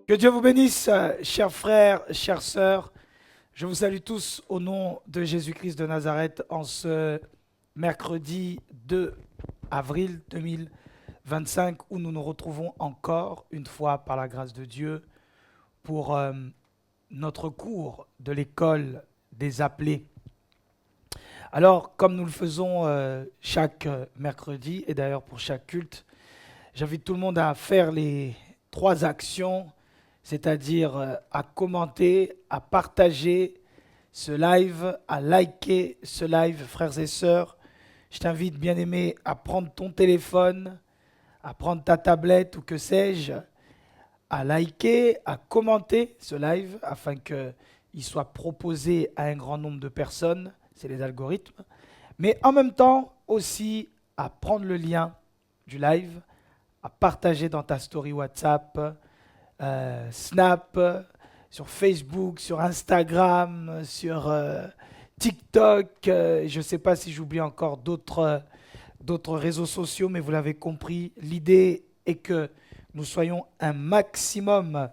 Que Dieu vous bénisse, chers frères, chères sœurs. Je vous salue tous au nom de Jésus-Christ de Nazareth en ce mercredi 2 avril 2025 où nous nous retrouvons encore une fois par la grâce de Dieu pour notre cours de l'école des appelés. Alors, comme nous le faisons chaque mercredi et d'ailleurs pour chaque culte, j'invite tout le monde à faire les 3 actions, c'est-à-dire à commenter, à partager ce live, à liker ce live, frères et sœurs. Je t'invite, bien-aimé, à prendre ton téléphone, à prendre ta tablette ou que sais-je, à liker, à commenter ce live afin qu'il soit proposé à un grand nombre de personnes, c'est les algorithmes, mais en même temps aussi à prendre le lien du live, à partager dans ta story WhatsApp, Snap, sur Facebook, sur Instagram, sur TikTok, je ne sais pas si j'oublie encore d'autres réseaux sociaux, mais vous l'avez compris, l'idée est que nous soyons un maximum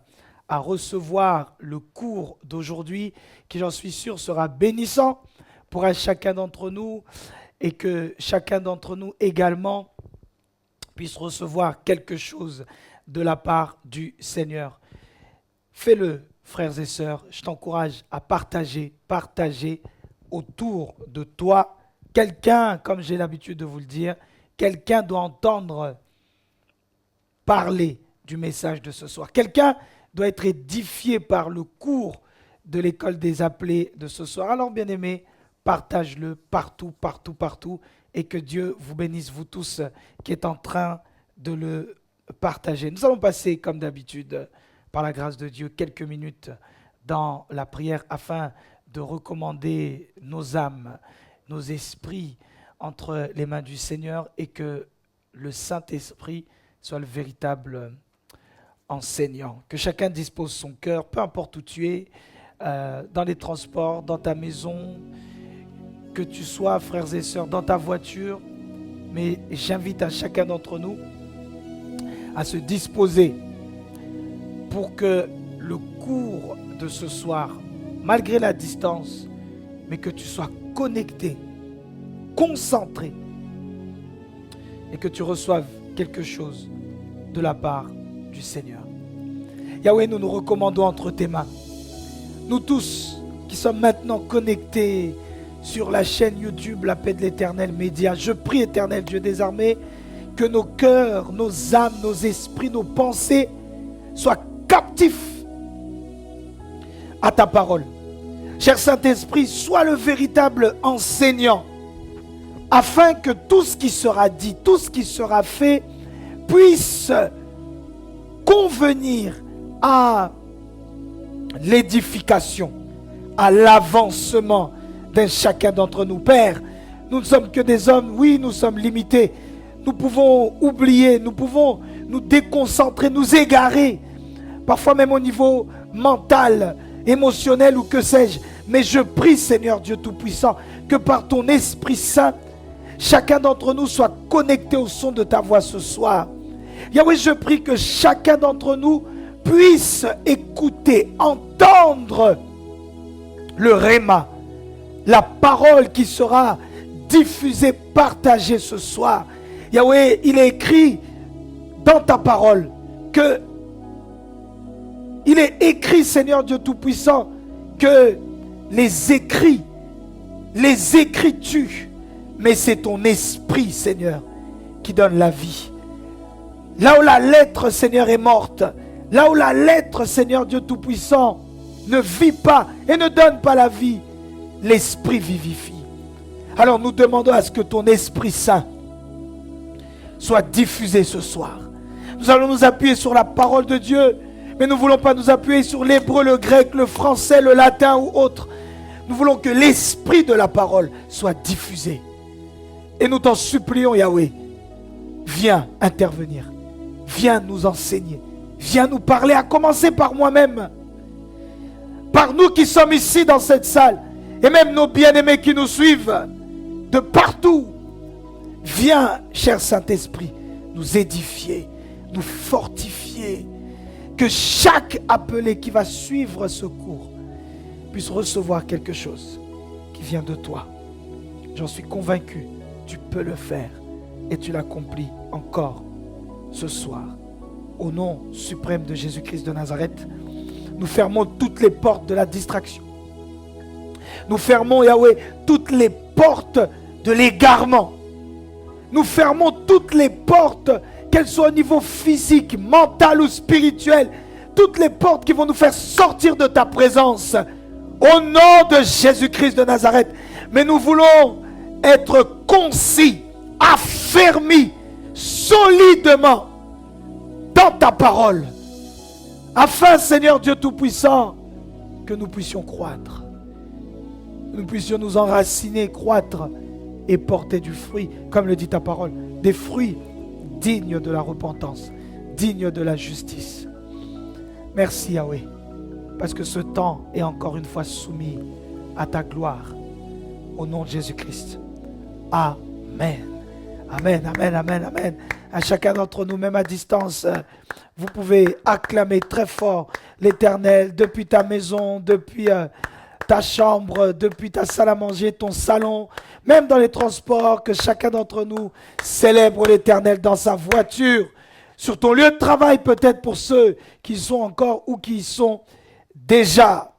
à recevoir le cours d'aujourd'hui, qui j'en suis sûr sera bénissant pour chacun d'entre nous, et que chacun d'entre nous également puisse recevoir quelque chose de la part du Seigneur. Fais-le, frères et sœurs, je t'encourage à partager autour de toi. Quelqu'un, comme j'ai l'habitude de vous le dire, quelqu'un doit entendre parler du message de ce soir. Quelqu'un doit être édifié par le cours de l'école des appelés de ce soir. Alors, bien-aimés, partage-le partout, et que Dieu vous bénisse, vous tous qui êtes en train de le partager. Nous allons passer, comme d'habitude, par la grâce de Dieu, quelques minutes dans la prière afin de recommander nos âmes, nos esprits entre les mains du Seigneur et que le Saint-Esprit soit le véritable enseignant. Que chacun dispose son cœur, peu importe où tu es, dans les transports, dans ta maison, que tu sois, frères et sœurs, dans ta voiture, mais j'invite à chacun d'entre nous à se disposer pour que le cours de ce soir, malgré la distance, mais que tu sois connecté, concentré, et que tu reçoives quelque chose de la part du Seigneur. Yahweh, nous nous recommandons entre tes mains. Nous tous qui sommes maintenant connectés sur la chaîne YouTube La Paix de l'Éternel Média, je prie, Éternel Dieu des armées, que nos cœurs, nos âmes, nos esprits, nos pensées soient captifs à ta parole. Cher Saint-Esprit, sois le véritable enseignant, afin que tout ce qui sera dit, tout ce qui sera fait, puisse convenir à l'édification, à l'avancement d'un chacun d'entre nous. Père, nous ne sommes que des hommes, oui, nous sommes limités. Nous pouvons oublier, nous pouvons nous déconcentrer, nous égarer, parfois même au niveau mental, émotionnel ou que sais-je. Mais je prie, Seigneur Dieu Tout-Puissant, que par ton Esprit Saint, chacun d'entre nous soit connecté au son de ta voix ce soir. Yahweh, je prie que chacun d'entre nous puisse écouter, entendre le Réma, la parole qui sera diffusée, partagée ce soir. Yahweh, il est écrit dans ta parole que il est écrit, Seigneur Dieu Tout-Puissant, que les écrits tu, mais c'est ton esprit, Seigneur, qui donne la vie. Là où la lettre, Seigneur, est morte, là où la lettre, Seigneur Dieu Tout-Puissant, ne vit pas et ne donne pas la vie, l'esprit vivifie. Alors nous demandons à ce que ton Esprit Saint soit diffusé ce soir. Nous allons nous appuyer sur la parole de Dieu, mais nous ne voulons pas nous appuyer sur l'hébreu, le grec, le français, le latin ou autre. Nous voulons que l'esprit de la parole soit diffusé. Et nous t'en supplions, Yahweh, viens intervenir. Viens nous enseigner. Viens nous parler, à commencer par moi-même. Par nous qui sommes ici dans cette salle. Et même nos bien-aimés qui nous suivent de partout. Viens, cher Saint-Esprit, nous édifier, nous fortifier. Que chaque appelé qui va suivre ce cours puisse recevoir quelque chose qui vient de toi. J'en suis convaincu, tu peux le faire et tu l'accomplis encore ce soir. Au nom suprême de Jésus-Christ de Nazareth, nous fermons toutes les portes de la distraction. Nous fermons, Yahweh, toutes les portes de l'égarement. Nous fermons toutes les portes, qu'elles soient au niveau physique, mental ou spirituel, toutes les portes qui vont nous faire sortir de ta présence. Au nom de Jésus-Christ de Nazareth. Mais nous voulons être concis, affermis, solidement dans ta parole. Afin, Seigneur Dieu Tout-Puissant, que nous puissions croître. Nous puissions nous enraciner, croître et porter du fruit, comme le dit ta parole, des fruits dignes de la repentance, dignes de la justice. Merci Yahweh, parce que ce temps est encore une fois soumis à ta gloire. Au nom de Jésus-Christ. Amen. Amen, amen, amen, amen. À chacun d'entre nous, même à distance, vous pouvez acclamer très fort l'Éternel depuis ta maison, depuis ta chambre, depuis ta salle à manger, ton salon, même dans les transports, que chacun d'entre nous célèbre l'Éternel dans sa voiture, sur ton lieu de travail peut-être pour ceux qui y sont encore ou qui y sont déjà.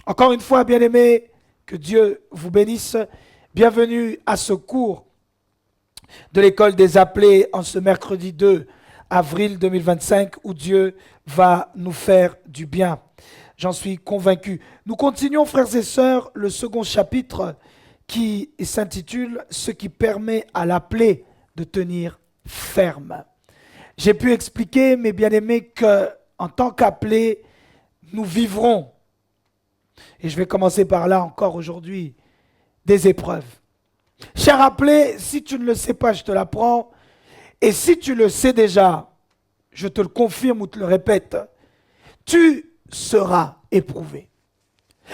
Encore une fois, bien-aimés, que Dieu vous bénisse. Bienvenue à ce cours de l'école des appelés en ce mercredi 2 avril 2025 où Dieu va nous faire du bien. J'en suis convaincu. Nous continuons, frères et sœurs, le second chapitre qui s'intitule « Ce qui permet à l'appelé de tenir ferme ». J'ai pu expliquer, mes bien-aimés, qu'en tant qu'appelés, nous vivrons, et je vais commencer par là encore aujourd'hui, des épreuves. Cher appelé, si tu ne le sais pas, je te l'apprends, et si tu le sais déjà, je te le confirme ou te le répète, tu seras éprouvé.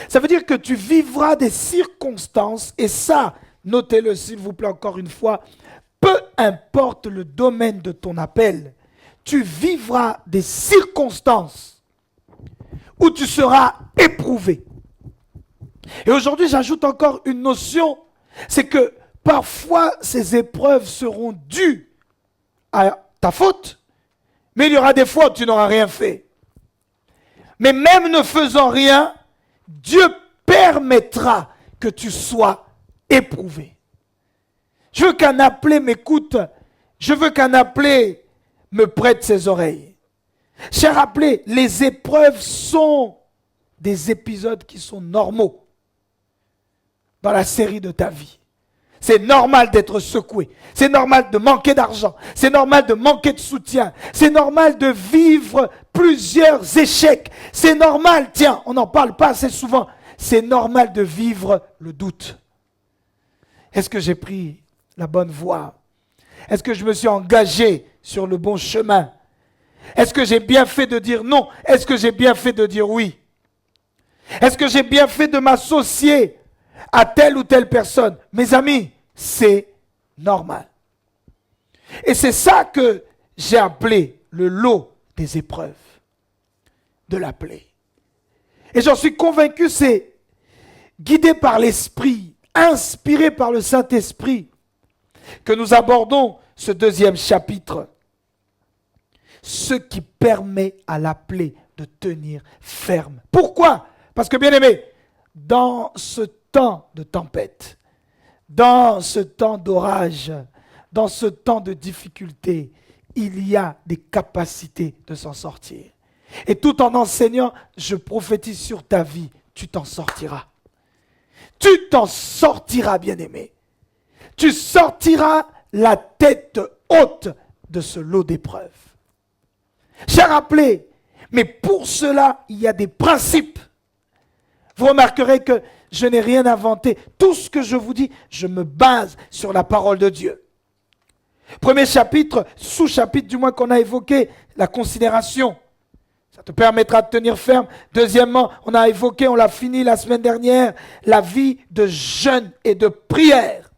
Ça veut dire que tu vivras des circonstances, et ça, notez-le s'il vous plaît encore une fois, peu importe le domaine de ton appel, tu vivras des circonstances où tu seras éprouvé. Et aujourd'hui, j'ajoute encore une notion, c'est que parfois ces épreuves seront dues à ta faute, mais il y aura des fois où tu n'auras rien fait. Mais même ne faisant rien, Dieu permettra que tu sois éprouvé. Je veux qu'un appelé m'écoute, je veux qu'un appelé me prête ses oreilles. Cher appelé, les épreuves sont des épisodes qui sont normaux dans la série de ta vie. C'est normal d'être secoué. C'est normal de manquer d'argent. C'est normal de manquer de soutien. C'est normal de vivre plusieurs échecs. C'est normal, tiens, on n'en parle pas assez souvent. C'est normal de vivre le doute. Est-ce que j'ai pris la bonne voie? Est-ce que je me suis engagé sur le bon chemin? Est-ce que j'ai bien fait de dire non? Est-ce que j'ai bien fait de dire oui? Est-ce que j'ai bien fait de m'associer à telle ou telle personne? Mes amis, c'est normal. Et c'est ça que j'ai appelé le lot des épreuves, de l'appeler. Et j'en suis convaincu, c'est guidé par l'Esprit, inspiré par le Saint-Esprit, que nous abordons ce deuxième chapitre. Ce qui permet à l'appelé de tenir ferme. Pourquoi? Parce que, bien aimé, dans ce temps de tempête, dans ce temps d'orage, dans ce temps de difficulté, il y a des capacités de s'en sortir. Et tout en enseignant, je prophétise sur ta vie, tu t'en sortiras. Tu t'en sortiras, bien-aimé. Tu sortiras la tête haute de ce lot d'épreuves. J'ai rappelé, mais pour cela, il y a des principes. Vous remarquerez que je n'ai rien inventé. Tout ce que je vous dis, je me base sur la parole de Dieu. Premier chapitre, sous-chapitre du moins qu'on a évoqué, la considération. Ça te permettra de tenir ferme. Deuxièmement, on a évoqué, on l'a fini la semaine dernière, la vie de jeûne et de prière.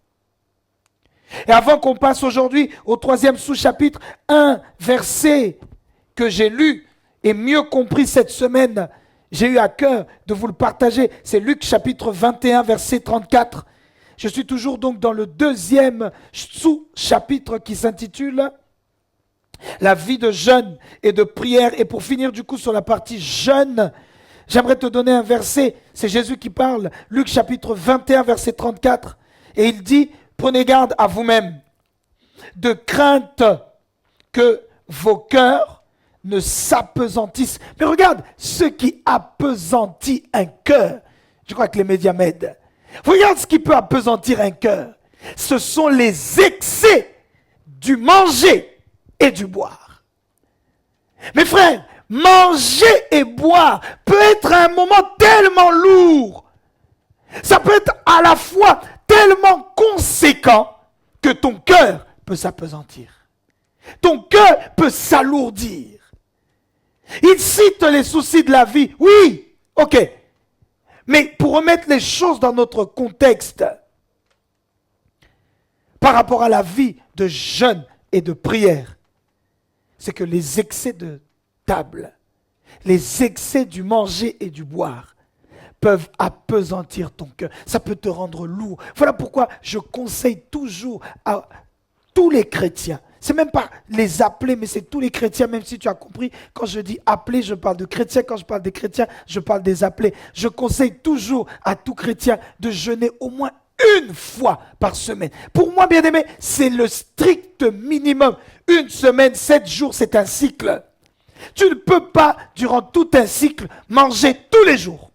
Et avant qu'on passe aujourd'hui au troisième sous-chapitre, un verset que j'ai lu et mieux compris cette semaine, j'ai eu à cœur de vous le partager. C'est Luc chapitre 21, verset 34. Je suis toujours donc dans le deuxième sous-chapitre qui s'intitule la vie de jeûne et de prière. Et pour finir du coup sur la partie jeûne, j'aimerais te donner un verset. C'est Jésus qui parle. Luc chapitre 21, verset 34. Et il dit, prenez garde à vous-même, de crainte que vos cœurs ne s'apesantissent. Mais regarde, ce qui appesantit un cœur, je crois que les médias m'aident. Regarde ce qui peut appesantir un cœur. Ce sont les excès du manger et du boire. Mes frères, manger et boire peut être un moment tellement lourd. Ça peut être à la fois tellement conséquent que ton cœur peut s'appesantir. Ton cœur peut s'alourdir. Il cite les soucis de la vie. Oui, ok. Mais pour remettre les choses dans notre contexte, par rapport à la vie de jeûne et de prière, c'est que les excès de table, les excès du manger et du boire peuvent appesantir ton cœur. Ça peut te rendre lourd. Voilà pourquoi je conseille toujours à tous les chrétiens. C'est même pas les appelés, mais c'est tous les chrétiens, même si tu as compris, quand je dis appelés, je parle de chrétiens. Quand je parle des chrétiens, je parle des appelés. Je conseille toujours à tout chrétien de jeûner au moins une fois par semaine. Pour moi, bien aimé, c'est le strict minimum. Une semaine, 7 jours, c'est un cycle. Tu ne peux pas, durant tout un cycle, manger tous les jours.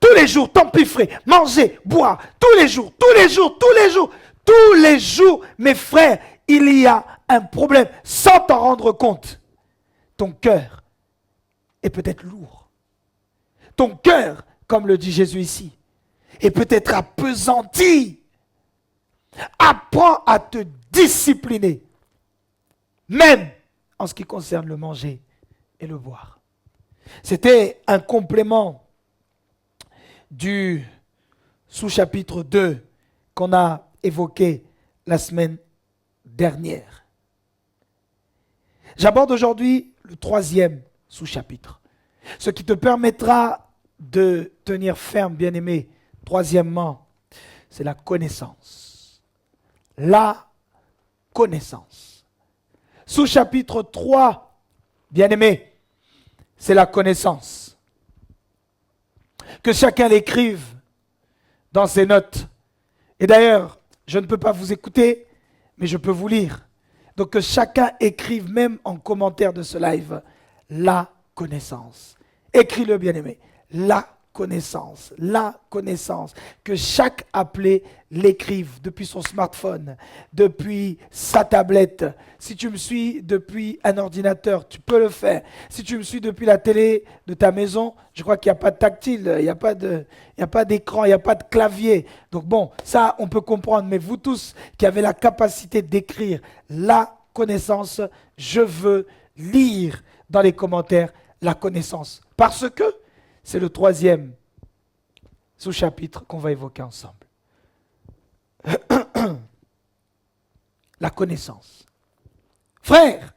Tous les jours, t'empiffrer, manger, boire, tous les jours, tous les jours, tous les jours, tous les jours, mes frères, il y a un problème sans t'en rendre compte. Ton cœur est peut-être lourd. Ton cœur, comme le dit Jésus ici, est peut-être appesanti. Apprends à te discipliner, même en ce qui concerne le manger et le boire. C'était un complément du sous-chapitre 2 qu'on a évoqué la semaine dernière. J'aborde aujourd'hui le troisième sous-chapitre, ce qui te permettra de tenir ferme, bien-aimé. Troisièmement, c'est la connaissance. La connaissance. Sous-chapitre 3, bien-aimé, c'est la connaissance. Que chacun l'écrive dans ses notes. Et d'ailleurs, je ne peux pas vous écouter, mais je peux vous lire. Donc que chacun écrive même en commentaire de ce live, la connaissance. Écris-le, bien-aimé. La connaissance, la connaissance. Que chaque appelé l'écrive depuis son smartphone, depuis sa tablette. Si tu me suis depuis un ordinateur, tu peux le faire. Si tu me suis depuis la télé de ta maison, je crois qu'il n'y a pas de tactile, il n'y a pas d'écran, il n'y a pas de clavier. Donc bon, ça on peut comprendre. Mais vous tous qui avez la capacité d'écrire la connaissance, je veux lire dans les commentaires la connaissance. Parce que C'est le troisième sous-chapitre qu'on va évoquer ensemble. La connaissance. Frères,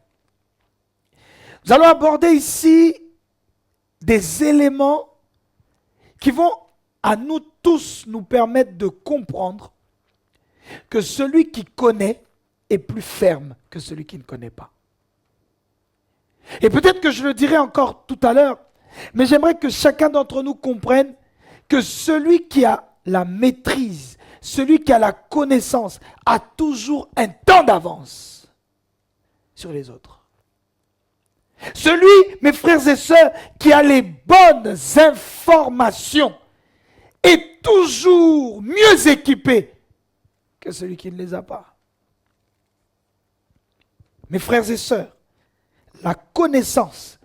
nous allons aborder ici des éléments qui vont à nous tous nous permettre de comprendre que celui qui connaît est plus ferme que celui qui ne connaît pas. Et peut-être que je le dirai encore tout à l'heure, mais j'aimerais que chacun d'entre nous comprenne que celui qui a la maîtrise, celui qui a la connaissance, a toujours un temps d'avance sur les autres. Celui, mes frères et sœurs, qui a les bonnes informations est toujours mieux équipé que celui qui ne les a pas. Mes frères et sœurs, la connaissance,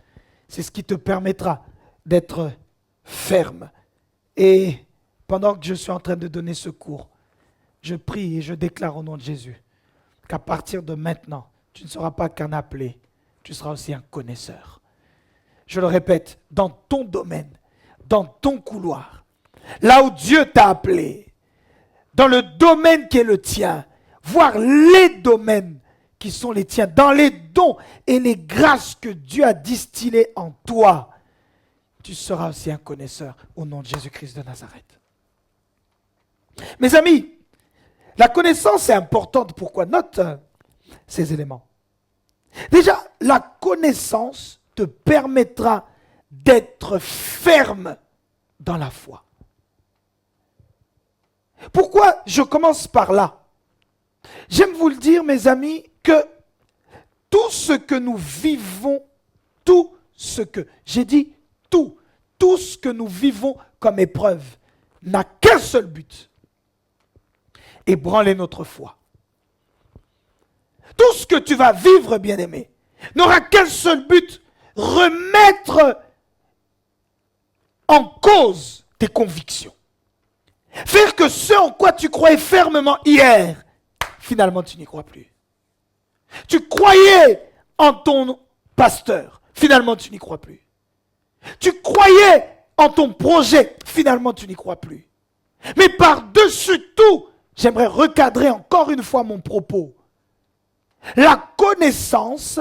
c'est ce qui te permettra d'être ferme. Et pendant que je suis en train de donner ce cours, je prie et je déclare au nom de Jésus qu'à partir de maintenant, tu ne seras pas qu'un appelé, tu seras aussi un connaisseur. Je le répète, dans ton domaine, dans ton couloir, là où Dieu t'a appelé, dans le domaine qui est le tien, voire les domaines qui sont les tiens, dans les dons et les grâces que Dieu a distillées en toi, tu seras aussi un connaisseur au nom de Jésus-Christ de Nazareth. Mes amis, la connaissance est importante. Pourquoi? Note ces éléments. Déjà, la connaissance te permettra d'être ferme dans la foi. Pourquoi je commence par là? J'aime vous le dire, mes amis, que tout ce que nous vivons, tout ce que nous vivons comme épreuve n'a qu'un seul but: ébranler notre foi. Tout ce que tu vas vivre, bien-aimé, n'aura qu'un seul but: remettre en cause tes convictions. Faire que ce en quoi tu croyais fermement hier, finalement tu n'y crois plus. Tu croyais en ton pasteur, finalement tu n'y crois plus. Tu croyais en ton projet, finalement tu n'y crois plus. Mais par-dessus tout, j'aimerais recadrer encore une fois mon propos. La connaissance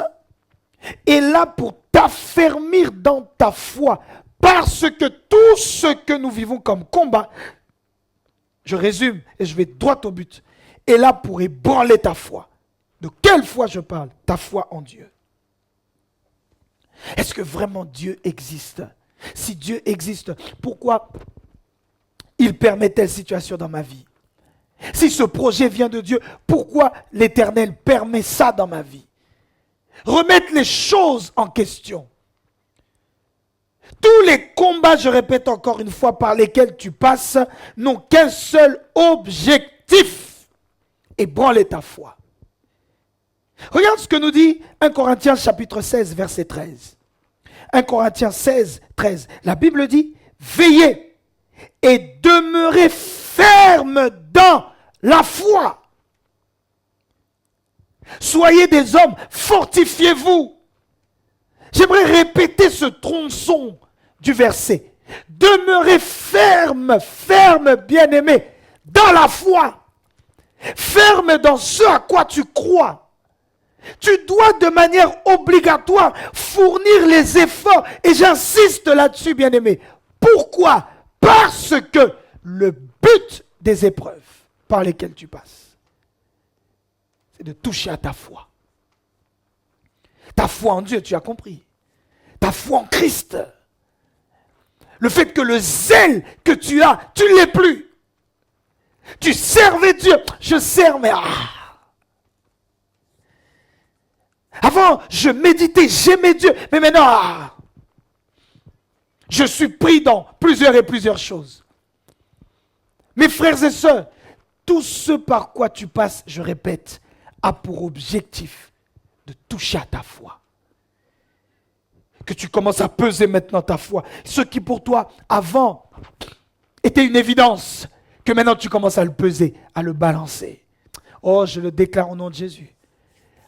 est là pour t'affermir dans ta foi. Parce que tout ce que nous vivons comme combat, je résume et je vais droit au but, est là pour ébranler ta foi. De quelle foi je parle? Ta foi en Dieu. Est-ce que vraiment Dieu existe? Si Dieu existe, pourquoi il permet telle situation dans ma vie? Si ce projet vient de Dieu, pourquoi l'Éternel permet ça dans ma vie? Remettre les choses en question. Tous les combats, je répète encore une fois, par lesquels tu passes, n'ont qu'un seul objectif: ébranler ta foi. Regarde ce que nous dit 1 Corinthiens chapitre 16, verset 13. 1 Corinthiens 16, 13. La Bible dit: veillez et demeurez ferme dans la foi. Soyez des hommes, fortifiez-vous. J'aimerais répéter ce tronçon du verset. Demeurez ferme, ferme, bien-aimé, dans la foi. Ferme dans ce à quoi tu crois. Tu dois de manière obligatoire fournir les efforts. Et j'insiste là-dessus, bien-aimé. Pourquoi? Parce que le but des épreuves par lesquelles tu passes, c'est de toucher à ta foi. Ta foi en Dieu, tu as compris. Ta foi en Christ. Le fait que le zèle que tu as, tu ne l'es plus. Tu servais Dieu. Je sers, mais avant, je méditais, j'aimais Dieu. Mais maintenant, je suis pris dans plusieurs choses. Mes frères et sœurs, tout ce par quoi tu passes, je répète, a pour objectif de toucher à ta foi. Que tu commences à peser maintenant ta foi. Ce qui pour toi, avant, était une évidence, que maintenant tu commences à le peser, à le balancer. Oh, je le déclare au nom de Jésus.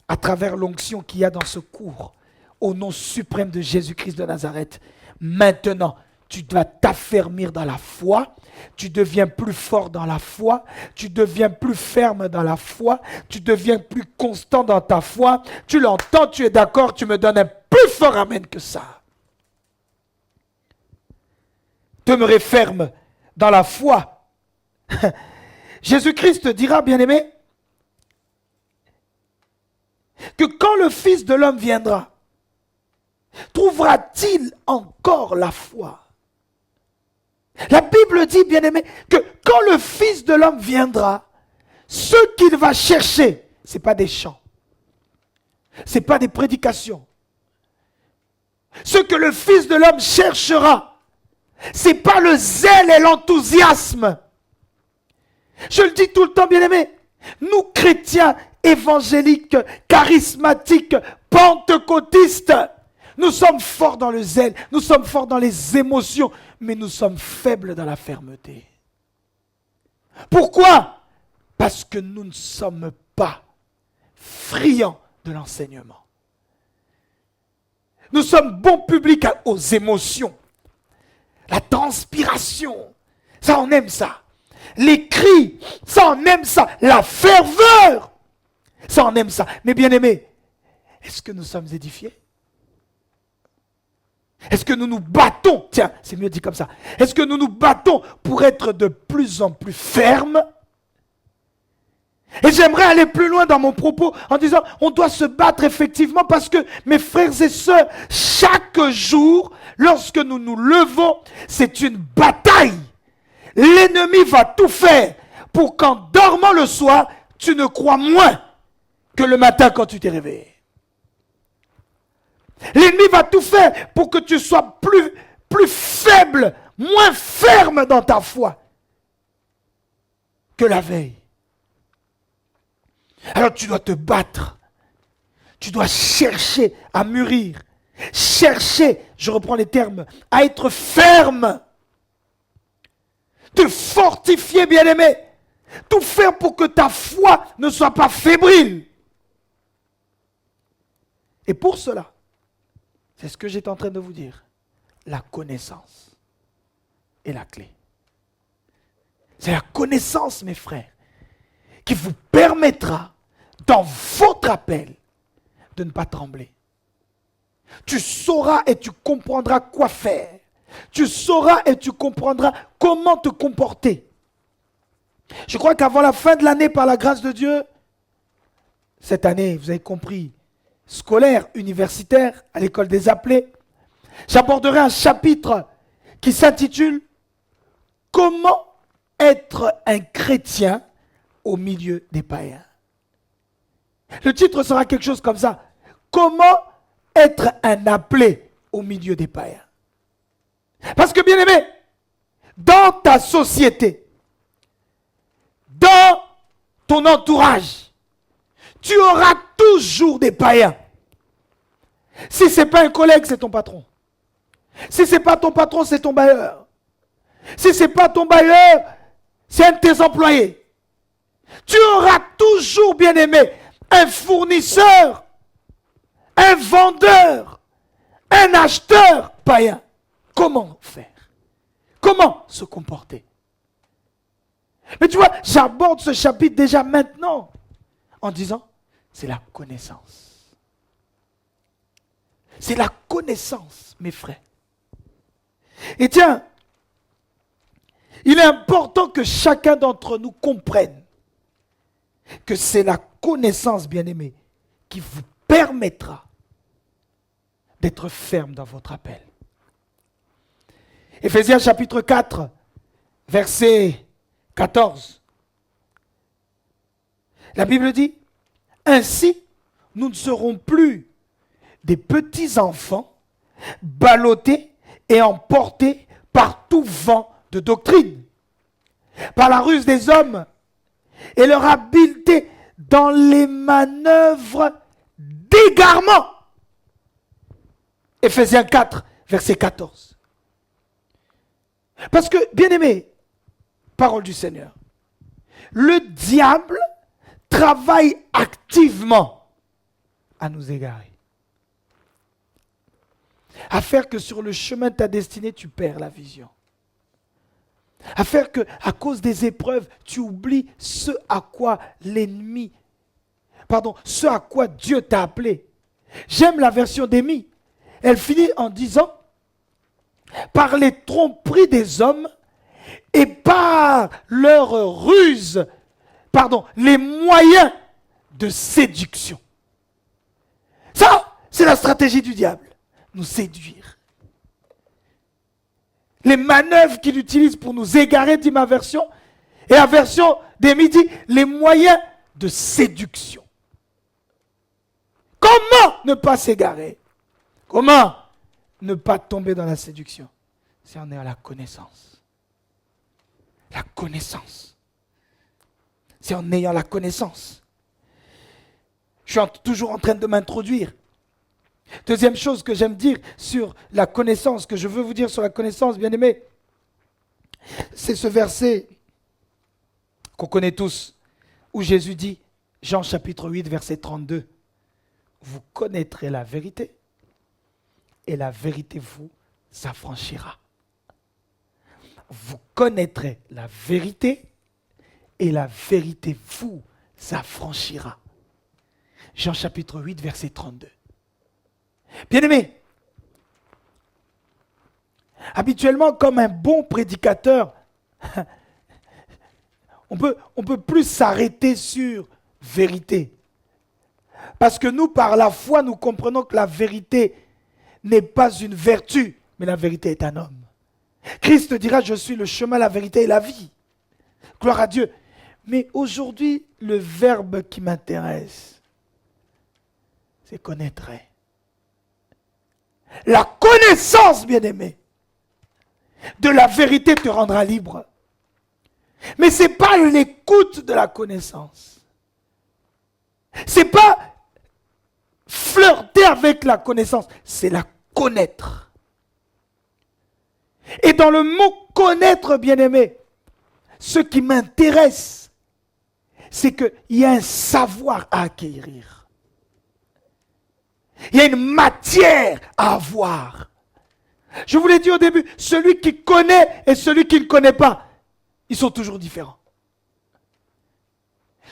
À travers l'onction qu'il y a dans ce cours, au nom suprême de Jésus-Christ de Nazareth, maintenant, tu dois t'affermir dans la foi, tu deviens plus fort dans la foi, tu deviens plus ferme dans la foi, tu deviens plus constant dans ta foi. Tu l'entends, tu es d'accord, tu me donnes un plus fort amen que ça. Demeurez ferme dans la foi. Jésus-Christ dira, bien-aimé, que quand le Fils de l'homme viendra, trouvera-t-il encore la foi? La Bible dit, bien-aimé, que quand le Fils de l'homme viendra, ce qu'il va chercher, ce n'est pas des chants, ce n'est pas des prédications. Ce que le Fils de l'homme cherchera, ce n'est pas le zèle et l'enthousiasme. Je le dis tout le temps, bien-aimé, nous chrétiens évangéliques, charismatiques, pentecôtistes, nous sommes forts dans le zèle, nous sommes forts dans les émotions, mais nous sommes faibles dans la fermeté. Pourquoi? Parce que nous ne sommes pas friands de l'enseignement. Nous sommes bons publics aux émotions. La transpiration, ça on aime ça. Les cris, ça on aime ça. La ferveur, ça on aime ça. Mais bien aimé, est-ce que nous sommes édifiés? Est-ce que nous nous battons? Tiens, c'est mieux dit comme ça. Est-ce que nous nous battons pour être de plus en plus fermes? Et j'aimerais aller plus loin dans mon propos en disant, on doit se battre effectivement parce que, mes frères et sœurs, chaque jour, lorsque nous nous levons, c'est une bataille. L'ennemi va tout faire pour qu'en dormant le soir, tu ne crois moins que le matin quand tu t'es réveillé. L'ennemi va tout faire pour que tu sois plus faible, moins ferme dans ta foi que la veille. Alors tu dois te battre. Tu dois chercher à mûrir. Chercher, je reprends les termes, à être ferme. Te fortifier, bien-aimé. Tout faire pour que ta foi ne soit pas fébrile. Et pour cela, c'est ce que j'étais en train de vous dire. La connaissance est la clé. C'est la connaissance, mes frères, qui vous permettra, dans votre appel, de ne pas trembler. Tu sauras et tu comprendras quoi faire. Tu sauras et tu comprendras comment te comporter. Je crois qu'avant la fin de l'année, par la grâce de Dieu, cette année, vous avez compris, scolaire, universitaire, à l'école des appelés, j'aborderai un chapitre qui s'intitule « Comment être un chrétien au milieu des païens ». Le titre sera quelque chose comme ça. « Comment être un appelé au milieu des païens ». Parce que, bien aimé, dans ta société, dans ton entourage, tu auras toujours des païens. Si ce n'est pas un collègue, c'est ton patron. Si ce n'est pas ton patron, c'est ton bailleur. Si ce n'est pas ton bailleur, c'est un de tes employés. Tu auras toujours, bien aimé, un fournisseur, un vendeur, un acheteur païen. Comment faire? Comment se comporter? Mais tu vois, j'aborde ce chapitre déjà maintenant en disant, c'est la connaissance. C'est la connaissance, mes frères. Et tiens, il est important que chacun d'entre nous comprenne que c'est la connaissance, bien-aimée, qui vous permettra d'être ferme dans votre appel. Éphésiens chapitre 4, verset 14. La Bible dit, « Ainsi, nous ne serons plus des petits enfants, ballottés et emportés par tout vent de doctrine, par la ruse des hommes et leur habileté dans les manœuvres d'égarement. » Éphésiens 4, verset 14. Parce que, bien aimé, parole du Seigneur, le diable travaille activement à nous égarer. à faire que sur le chemin de ta destinée, tu perds la vision. À faire que, à cause des épreuves, tu oublies ce à quoi ce à quoi Dieu t'a appelé. J'aime la version d'Émie. Elle finit en disant, par les tromperies des hommes et par leur ruse, les moyens de séduction. Ça, c'est la stratégie du diable, nous séduire. Les manœuvres qu'il utilise pour nous égarer, dit ma version, et la version d'Émie dit les moyens de séduction. Comment ne pas s'égarer? Comment ne pas tomber dans la séduction? C'est en ayant la connaissance. La connaissance. C'est en ayant la connaissance. Je suis toujours en train de m'introduire. Deuxième chose que j'aime dire sur la connaissance, que je veux vous dire sur la connaissance, bien aimé, c'est ce verset qu'on connaît tous, où Jésus dit, Jean chapitre 8, verset 32, « Vous connaîtrez la vérité, et la vérité vous affranchira. » Vous connaîtrez la vérité, et la vérité vous affranchira. Jean chapitre 8, verset 32. Bien-aimé, habituellement, comme un bon prédicateur, on peut plus s'arrêter sur vérité. Parce que nous, par la foi, nous comprenons que la vérité n'est pas une vertu, mais la vérité est un homme. Christ dira, je suis le chemin, la vérité et la vie. Gloire à Dieu. Mais aujourd'hui, le verbe qui m'intéresse, c'est connaître. La connaissance, bien-aimé, de la vérité te rendra libre. Mais ce n'est pas l'écoute de la connaissance. Ce n'est pas flirter avec la connaissance, c'est la connaître. Et dans le mot connaître, bien-aimé, ce qui m'intéresse, c'est qu'il y a un savoir à acquérir. Il y a une matière à avoir. Je vous l'ai dit au début, celui qui connaît et celui qui ne connaît pas, ils sont toujours différents.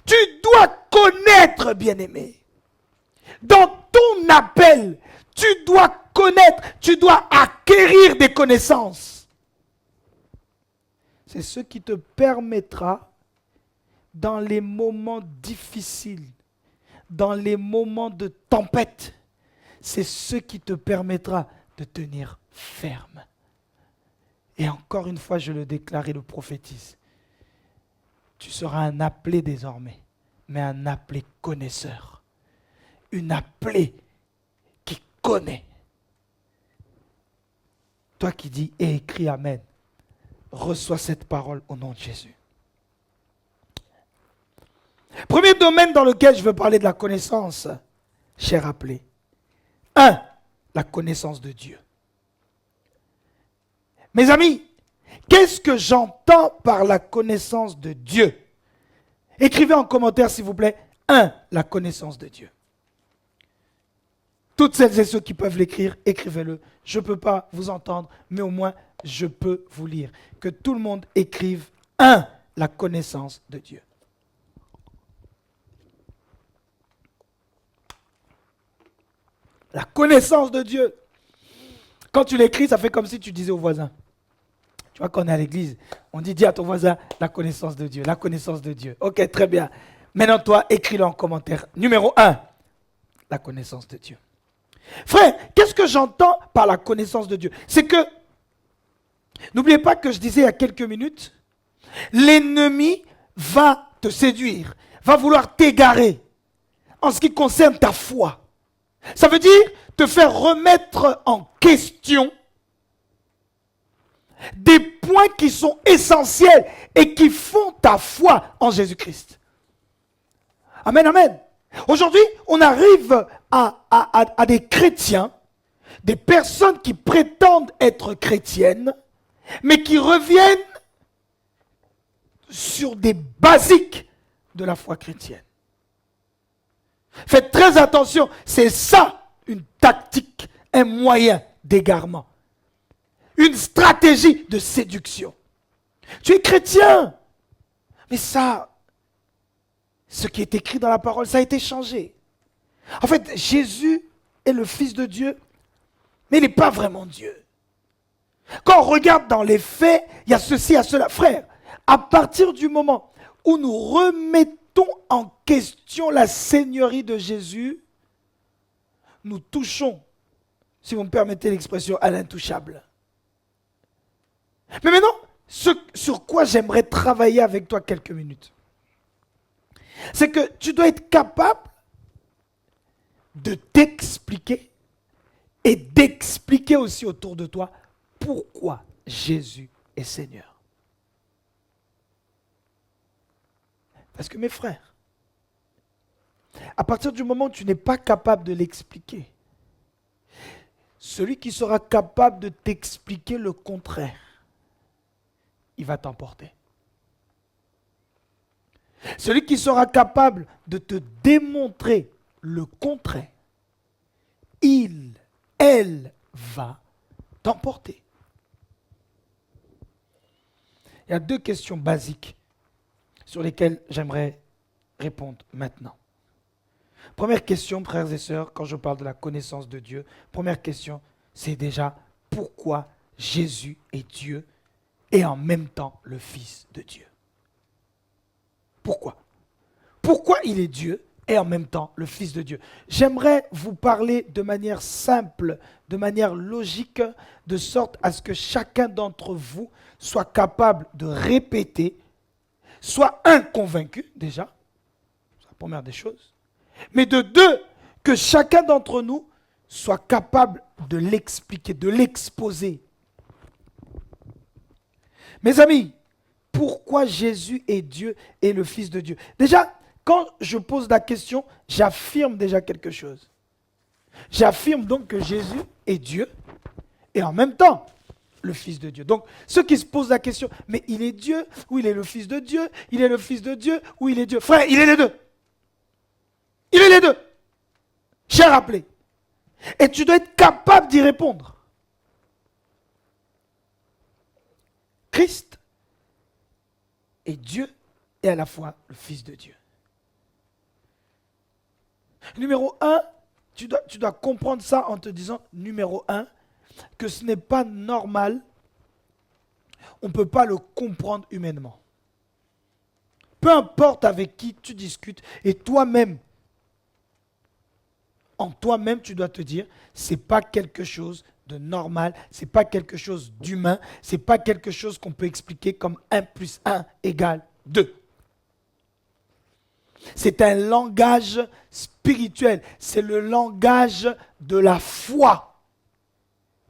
Tu dois connaître, bien-aimé. Dans ton appel, tu dois connaître, tu dois acquérir des connaissances. C'est ce qui te permettra, dans les moments difficiles, dans les moments de tempête, c'est ce qui te permettra de tenir ferme. Et encore une fois, je le déclare et le prophétise. Tu seras un appelé désormais, mais un appelé connaisseur. Une appelée qui connaît. Toi qui dis et écris Amen, reçois cette parole au nom de Jésus. Premier domaine dans lequel je veux parler de la connaissance, cher appelé. 1. La connaissance de Dieu. Mes amis, qu'est-ce que j'entends par la connaissance de Dieu? Écrivez en commentaire, s'il vous plaît. 1. La connaissance de Dieu. Toutes celles et ceux qui peuvent l'écrire, écrivez-le. Je ne peux pas vous entendre, mais au moins, je peux vous lire. Que tout le monde écrive 1. La connaissance de Dieu. La connaissance de Dieu. Quand tu l'écris, ça fait comme si tu disais au voisin. Tu vois, quand on est à l'église, on dit, dis à ton voisin, la connaissance de Dieu, la connaissance de Dieu. Ok, très bien. Maintenant, toi, écris-le en commentaire. Numéro 1, la connaissance de Dieu. Frère, qu'est-ce que j'entends par la connaissance de Dieu? C'est que, n'oubliez pas que je disais il y a quelques minutes, l'ennemi va te séduire, va vouloir t'égarer en ce qui concerne ta foi. Ça veut dire te faire remettre en question des points qui sont essentiels et qui font ta foi en Jésus-Christ. Amen, amen. Aujourd'hui, on arrive à des chrétiens, des personnes qui prétendent être chrétiennes, mais qui reviennent sur des basiques de la foi chrétienne. Faites très attention, c'est ça une tactique, un moyen d'égarement. Une stratégie de séduction. Tu es chrétien. Mais ça, ce qui est écrit dans la parole, ça a été changé. En fait, Jésus est le Fils de Dieu, mais il n'est pas vraiment Dieu. Quand on regarde dans les faits, il y a ceci, il y a cela. Frère, à partir du moment où nous remettons en question la seigneurie de Jésus, nous touchons, si vous me permettez l'expression, à l'intouchable. Mais maintenant, ce sur quoi j'aimerais travailler avec toi quelques minutes, c'est que tu dois être capable de t'expliquer et d'expliquer aussi autour de toi pourquoi Jésus est Seigneur. Parce que mes frères, à partir du moment où tu n'es pas capable de l'expliquer, celui qui sera capable de t'expliquer le contraire, il va t'emporter. Celui qui sera capable de te démontrer le contraire, elle va t'emporter. Il y a 2 questions basiques sur lesquelles j'aimerais répondre maintenant. Première question, frères et sœurs, quand je parle de la connaissance de Dieu, première question, c'est déjà pourquoi Jésus est Dieu et en même temps le Fils de Dieu. Pourquoi? Pourquoi il est Dieu et en même temps le Fils de Dieu? J'aimerais vous parler de manière simple, de manière logique, de sorte à ce que chacun d'entre vous soit capable de répéter, soit convaincu déjà, c'est la première des choses, mais de 2, que chacun d'entre nous soit capable de l'expliquer, de l'exposer. Mes amis, pourquoi Jésus est Dieu et le Fils de Dieu? Déjà, quand je pose la question, j'affirme déjà quelque chose. J'affirme donc que Jésus est Dieu et en même temps le Fils de Dieu. Donc, ceux qui se posent la question, mais il est Dieu ou il est le Fils de Dieu? Il est le Fils de Dieu ou il est Dieu? Frère, il est les deux. Il est les deux. J'ai rappelé. Et tu dois être capable d'y répondre. Christ est Dieu et à la fois le Fils de Dieu. Numéro 1, tu dois comprendre ça en te disant, numéro 1, que ce n'est pas normal, on ne peut pas le comprendre humainement. Peu importe avec qui tu discutes, et toi-même, en toi-même, tu dois te dire, ce n'est pas quelque chose de normal, ce n'est pas quelque chose d'humain, ce n'est pas quelque chose qu'on peut expliquer comme 1 + 1 = 2. C'est un langage spirituel, c'est le langage de la foi.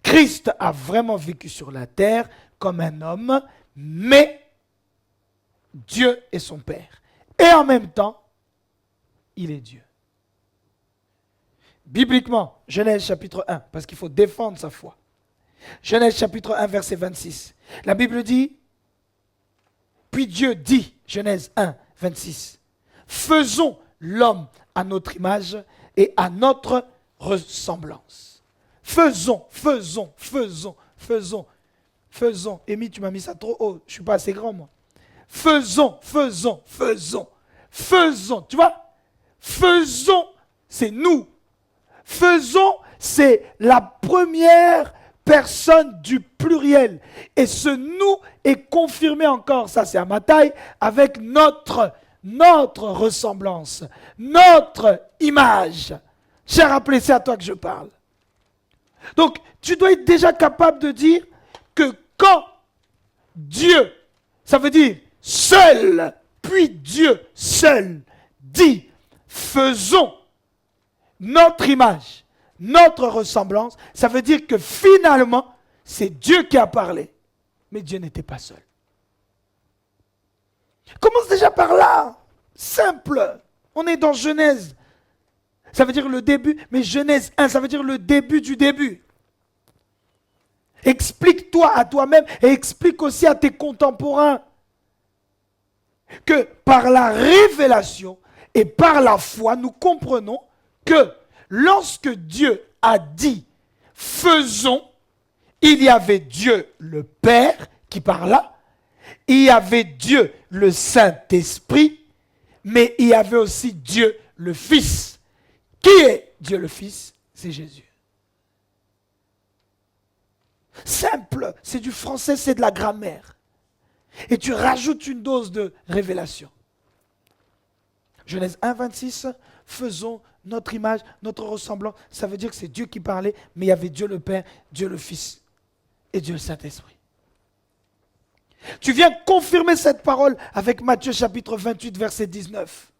Christ a vraiment vécu sur la terre comme un homme, mais Dieu est son Père. Et en même temps, il est Dieu. Bibliquement, Genèse chapitre 1, parce qu'il faut défendre sa foi. Genèse chapitre 1, verset 26. La Bible dit, puis Dieu dit, Genèse 1, 26, faisons l'homme à notre image et à notre ressemblance. Faisons. Amy, tu m'as mis ça trop haut, je ne suis pas assez grand moi. Faisons. Tu vois? Faisons, c'est nous. Faisons, c'est la première personne du pluriel. Et ce nous est confirmé encore, ça c'est à ma taille, avec notre ressemblance, notre image. J'ai rappelé, c'est à toi que je parle. Donc, tu dois être déjà capable de dire que quand Dieu, ça veut dire seul, puis Dieu seul, dit faisons notre image, notre ressemblance, ça veut dire que finalement, c'est Dieu qui a parlé. Mais Dieu n'était pas seul. Commence déjà par là. Simple. On est dans Genèse. Ça veut dire le début, mais Genèse 1, ça veut dire le début du début. Explique-toi à toi-même et explique aussi à tes contemporains que par la révélation et par la foi, nous comprenons que lorsque Dieu a dit faisons, il y avait Dieu le Père qui parla, il y avait Dieu le Saint-Esprit, mais il y avait aussi Dieu le Fils. Qui est Dieu le Fils? C'est Jésus. Simple, c'est du français, c'est de la grammaire. Et tu rajoutes une dose de révélation. Genèse 1, 26, faisons notre image, notre ressemblant. Ça veut dire que c'est Dieu qui parlait, mais il y avait Dieu le Père, Dieu le Fils et Dieu le Saint-Esprit. Tu viens confirmer cette parole avec Matthieu chapitre 28, verset 19.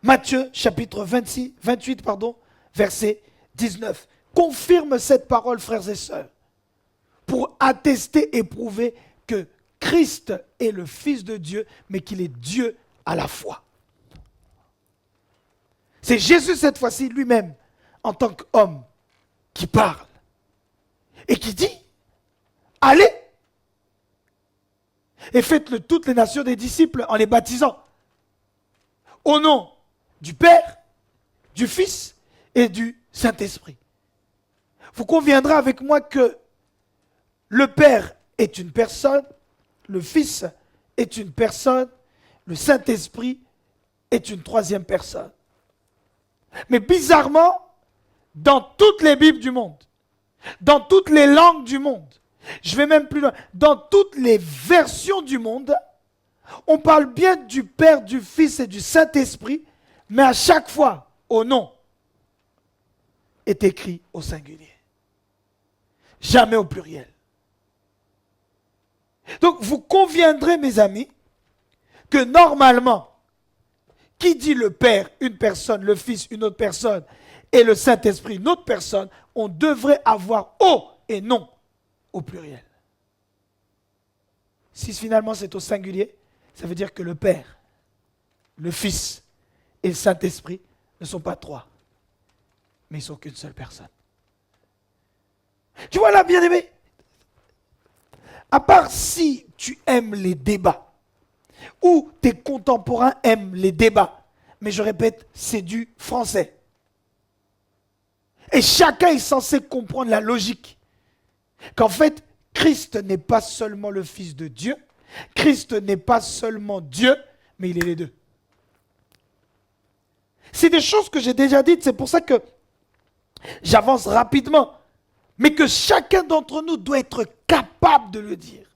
Matthieu chapitre 28, verset 19. Confirme cette parole, frères et sœurs, pour attester et prouver que Christ est le Fils de Dieu, mais qu'il est Dieu à la fois. C'est Jésus cette fois-ci lui-même, en tant qu'homme, qui parle et qui dit, allez et faites-le toutes les nations des disciples en les baptisant au nom du Père, du Fils et du Saint-Esprit. Vous conviendrez avec moi que le Père est une personne, le Fils est une personne, le Saint-Esprit est une troisième personne. Mais bizarrement, dans toutes les Bibles du monde, dans toutes les langues du monde, je vais même plus loin, dans toutes les versions du monde, on parle bien du Père, du Fils et du Saint-Esprit, mais à chaque fois, au nom est écrit au singulier. Jamais au pluriel. Donc vous conviendrez, mes amis, que normalement, qui dit le Père, une personne, le Fils, une autre personne, et le Saint-Esprit, une autre personne, on devrait avoir au et non au pluriel. Si finalement c'est au singulier, ça veut dire que le Père, le Fils et le Saint-Esprit ne sont pas trois, mais ils ne sont qu'une seule personne. Tu vois là, bien-aimé, à part si tu aimes les débats, ou tes contemporains aiment les débats, mais je répète, c'est du français. Et chacun est censé comprendre la logique. Qu'en fait, Christ n'est pas seulement le Fils de Dieu, Christ n'est pas seulement Dieu, mais il est les deux. C'est des choses que j'ai déjà dites, c'est pour ça que j'avance rapidement. Mais que chacun d'entre nous doit être capable de le dire.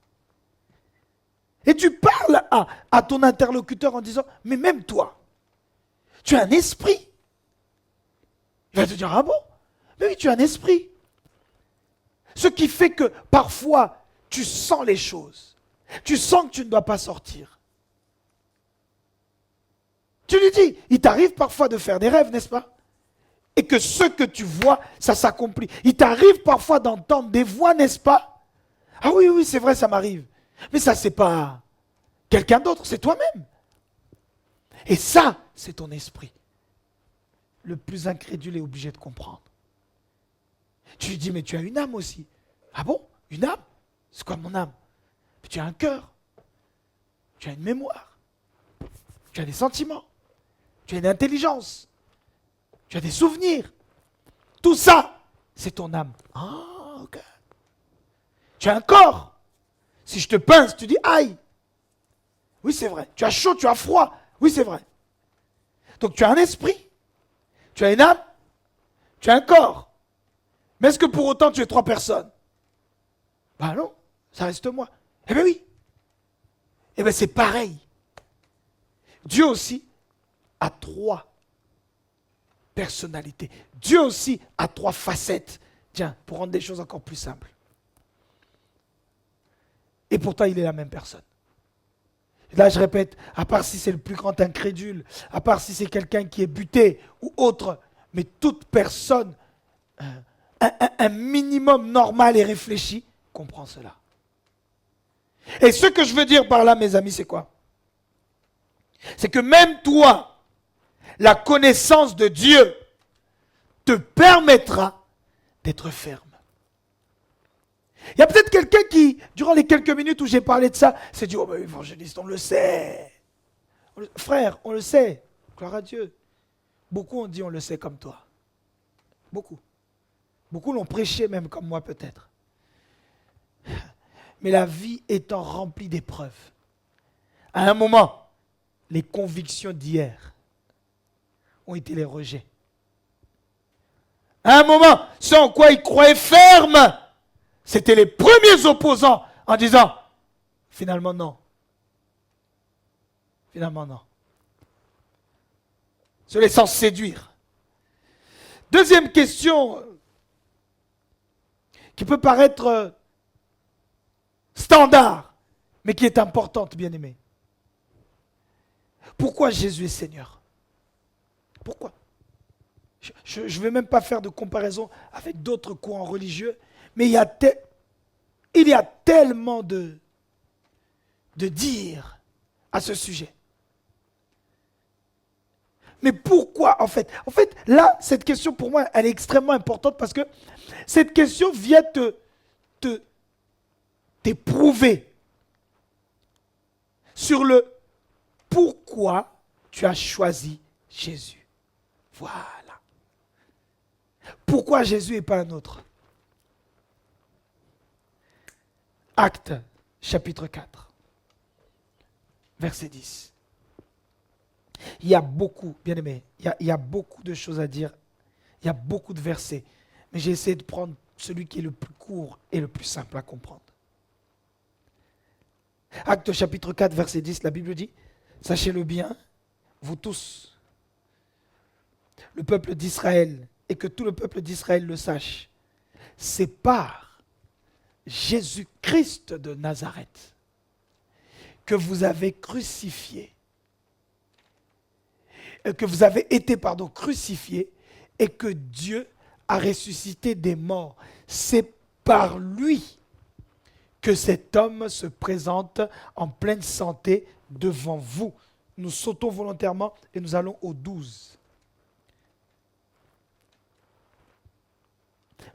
Et tu parles à ton interlocuteur en disant, mais même toi, tu as un esprit. Il va te dire, ah bon? Mais oui, tu as un esprit. Ce qui fait que parfois, tu sens les choses. Tu sens que tu ne dois pas sortir. Tu lui dis, il t'arrive parfois de faire des rêves, n'est-ce pas? Et que ce que tu vois, ça s'accomplit. Il t'arrive parfois d'entendre des voix, n'est-ce pas? Ah oui, oui, c'est vrai, ça m'arrive. Mais ça, c'est pas quelqu'un d'autre, c'est toi-même. Et ça, c'est ton esprit. Le plus incrédule est obligé de comprendre. Tu lui dis, mais tu as une âme aussi. Ah bon? Une âme? C'est quoi mon âme? Mais tu as un cœur. Tu as une mémoire. Tu as des sentiments. Tu as une intelligence. Tu as des souvenirs. Tout ça, c'est ton âme. Ah, ok. Tu as un corps. Si je te pince, tu dis aïe. Oui, c'est vrai. Tu as chaud, tu as froid. Oui, c'est vrai. Donc tu as un esprit. Tu as une âme. Tu as un corps. Mais est-ce que pour autant tu es trois personnes? Ben non, ça reste moi. Eh bien oui. Eh bien c'est pareil. Dieu aussi a trois personnalités. Dieu aussi a trois facettes. Tiens, pour rendre les choses encore plus simples. Et pourtant, il est la même personne. Et là, je répète, à part si c'est le plus grand incrédule, à part si c'est quelqu'un qui est buté ou autre, mais toute personne, un minimum normal et réfléchi, comprend cela. Et ce que je veux dire par là, mes amis, c'est quoi? C'est que même toi, la connaissance de Dieu te permettra d'être ferme. Il y a peut-être quelqu'un qui, durant les quelques minutes où j'ai parlé de ça, s'est dit, oh ben évangéliste, on le sait. Frère, on le sait. Gloire à Dieu. Beaucoup ont dit, on le sait comme toi. Beaucoup. Beaucoup l'ont prêché même comme moi peut-être. Mais la vie étant remplie d'épreuves, à un moment, les convictions d'hier ont été les rejets. À un moment, ce en quoi ils croyaient ferme, c'était les premiers opposants en disant, finalement non. Finalement non. Se laissant séduire. Deuxième question qui peut paraître standard, mais qui est importante, bien aimé. Pourquoi Jésus est Seigneur? Pourquoi? Je ne vais même pas faire de comparaison avec d'autres courants religieux, mais il y a tellement de dire à ce sujet. Mais pourquoi en fait? En fait, là, cette question pour moi, elle est extrêmement importante parce que cette question vient t'éprouver sur le pourquoi tu as choisi Jésus. Voilà. Pourquoi Jésus et pas un autre? Actes, chapitre 4, verset 10. Il y a beaucoup, bien aimé, il y a beaucoup de choses à dire. Il y a beaucoup de versets. Mais j'ai essayé de prendre celui qui est le plus court et le plus simple à comprendre. Actes chapitre 4, verset 10, la Bible dit, sachez-le bien, vous tous, le peuple d'Israël, et que tout le peuple d'Israël le sache, c'est par Jésus-Christ de Nazareth que vous avez crucifié, que vous avez été, crucifié, et que Dieu a ressuscité des morts. C'est par lui que cet homme se présente en pleine santé devant vous. Nous sautons volontairement et nous allons au 12.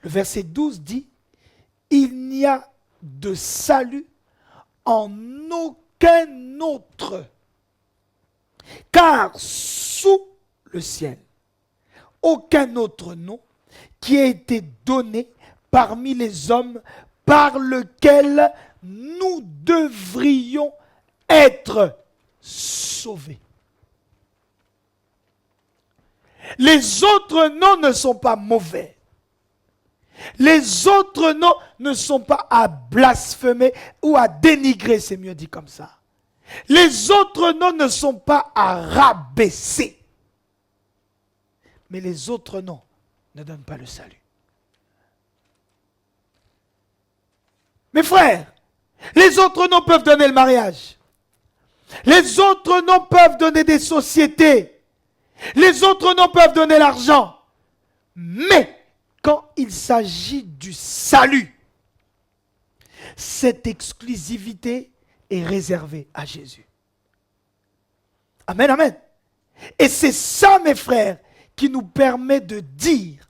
Le verset 12 dit, « Il n'y a de salut en aucun autre, car sous le ciel, aucun autre nom qui a été donné parmi les hommes par lequel nous devrions être sauvés. » Les autres noms ne sont pas mauvais. Les autres noms ne sont pas à blasphémer ou à dénigrer, c'est mieux dit comme ça. Les autres noms ne sont pas à rabaisser. Mais les autres noms ne donnent pas le salut. Mes frères, les autres noms peuvent donner le mariage. Les autres noms peuvent donner des sociétés. Les autres noms peuvent donner l'argent. Mais quand il s'agit du salut, cette exclusivité est réservée à Jésus. Amen, amen. Et c'est ça, mes frères, qui nous permet de dire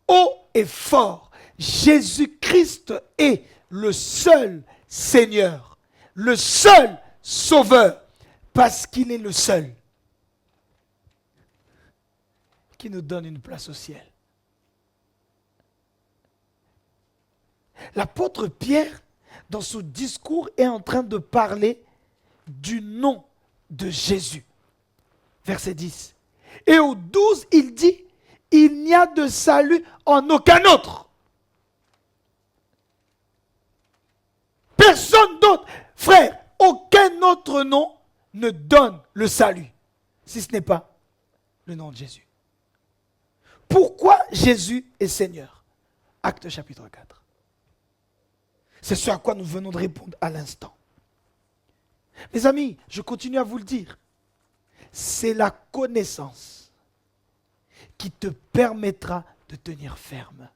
haut et fort, Jésus-Christ est le seul Seigneur, le seul Sauveur, parce qu'il est le seul qui nous donne une place au ciel. L'apôtre Pierre, dans son discours, est en train de parler du nom de Jésus. Verset 10. Et au 12, il dit, il n'y a de salut en aucun autre. Personne d'autre. Frère, aucun autre nom ne donne le salut, si ce n'est pas le nom de Jésus. Pourquoi Jésus est Seigneur? Acte chapitre 4. C'est ce à quoi nous venons de répondre à l'instant. Mes amis, je continue à vous le dire. C'est la connaissance qui te permettra de tenir ferme.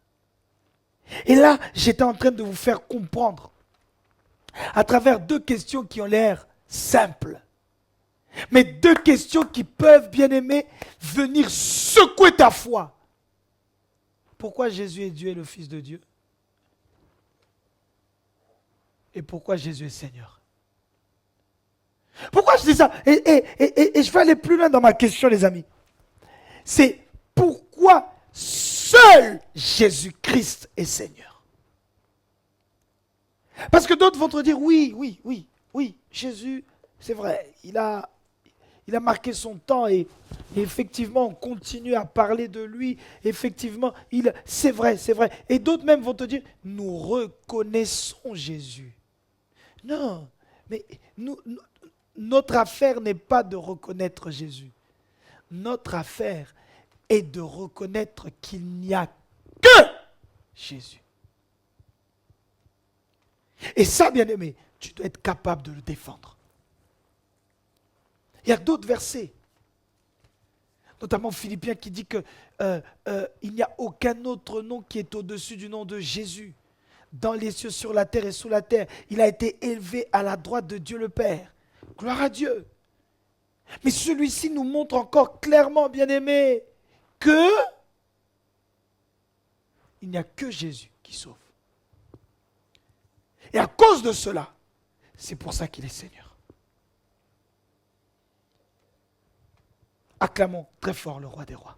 Et là, j'étais en train de vous faire comprendre à travers deux questions qui ont l'air simples. Mais deux questions qui peuvent, bien aimé, venir secouer ta foi. Pourquoi Jésus est Dieu et le Fils de Dieu? Et pourquoi Jésus est Seigneur? Pourquoi je dis ça? Et je vais aller plus loin dans ma question, les amis. C'est pourquoi seul Jésus-Christ est Seigneur. Parce que d'autres vont te dire, oui, Jésus, c'est vrai, il a marqué son temps et effectivement, on continue à parler de lui. Effectivement, c'est vrai. Et d'autres même vont te dire, nous reconnaissons Jésus. Non, mais notre affaire n'est pas de reconnaître Jésus. Notre affaire est de reconnaître qu'il n'y a que Jésus. Et ça, bien-aimé, tu dois être capable de le défendre. Il y a d'autres versets, notamment Philippiens qui dit que il n'y a aucun autre nom qui est au-dessus du nom de Jésus. Dans les cieux, sur la terre et sous la terre, il a été élevé à la droite de Dieu le Père. Gloire à Dieu. Mais celui-ci nous montre encore clairement, bien-aimé, que il n'y a que Jésus qui sauve. Et à cause de cela, c'est pour ça qu'il est Seigneur. Acclamons très fort le roi des rois.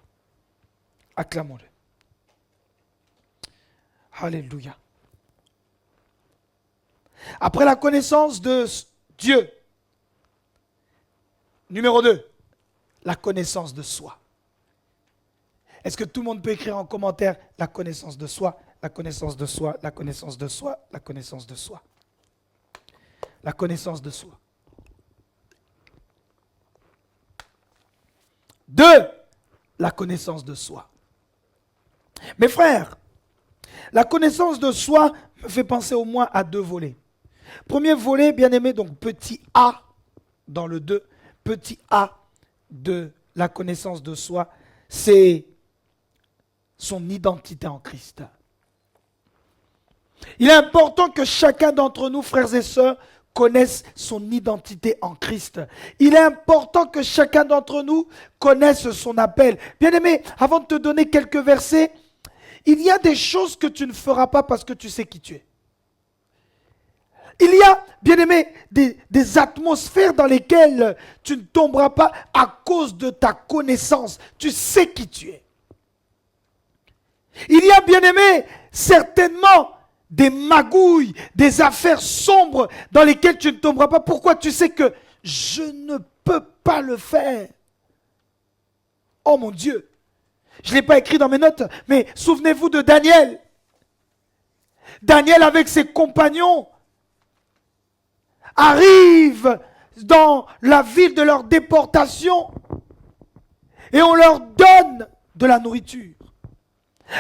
Acclamons-le. Alléluia. Après la connaissance de Dieu, numéro 2, la connaissance de soi. Est-ce que tout le monde peut écrire en commentaire la connaissance de soi, la connaissance de soi, la connaissance de soi, la connaissance de soi. La connaissance de soi. 2, la connaissance de soi. Mes frères, la connaissance de soi me fait penser au moins à 2 volets. Premier volet, bien aimé, donc petit a dans le 2, petit a de la connaissance de soi, c'est son identité en Christ. Il est important que chacun d'entre nous, frères et sœurs, connaisse son identité en Christ. Il est important que chacun d'entre nous connaisse son appel. Bien-aimé, avant de te donner quelques versets, il y a des choses que tu ne feras pas parce que tu sais qui tu es. Il y a, bien-aimé, des atmosphères dans lesquelles tu ne tomberas pas à cause de ta connaissance. Tu sais qui tu es. Il y a, bien-aimé, certainement des magouilles, des affaires sombres dans lesquelles tu ne tomberas pas. Pourquoi? Tu sais que je ne peux pas le faire. Oh mon Dieu, je ne l'ai pas écrit dans mes notes, mais souvenez-vous de Daniel. Daniel avec ses compagnons arrive dans la ville de leur déportation et on leur donne de la nourriture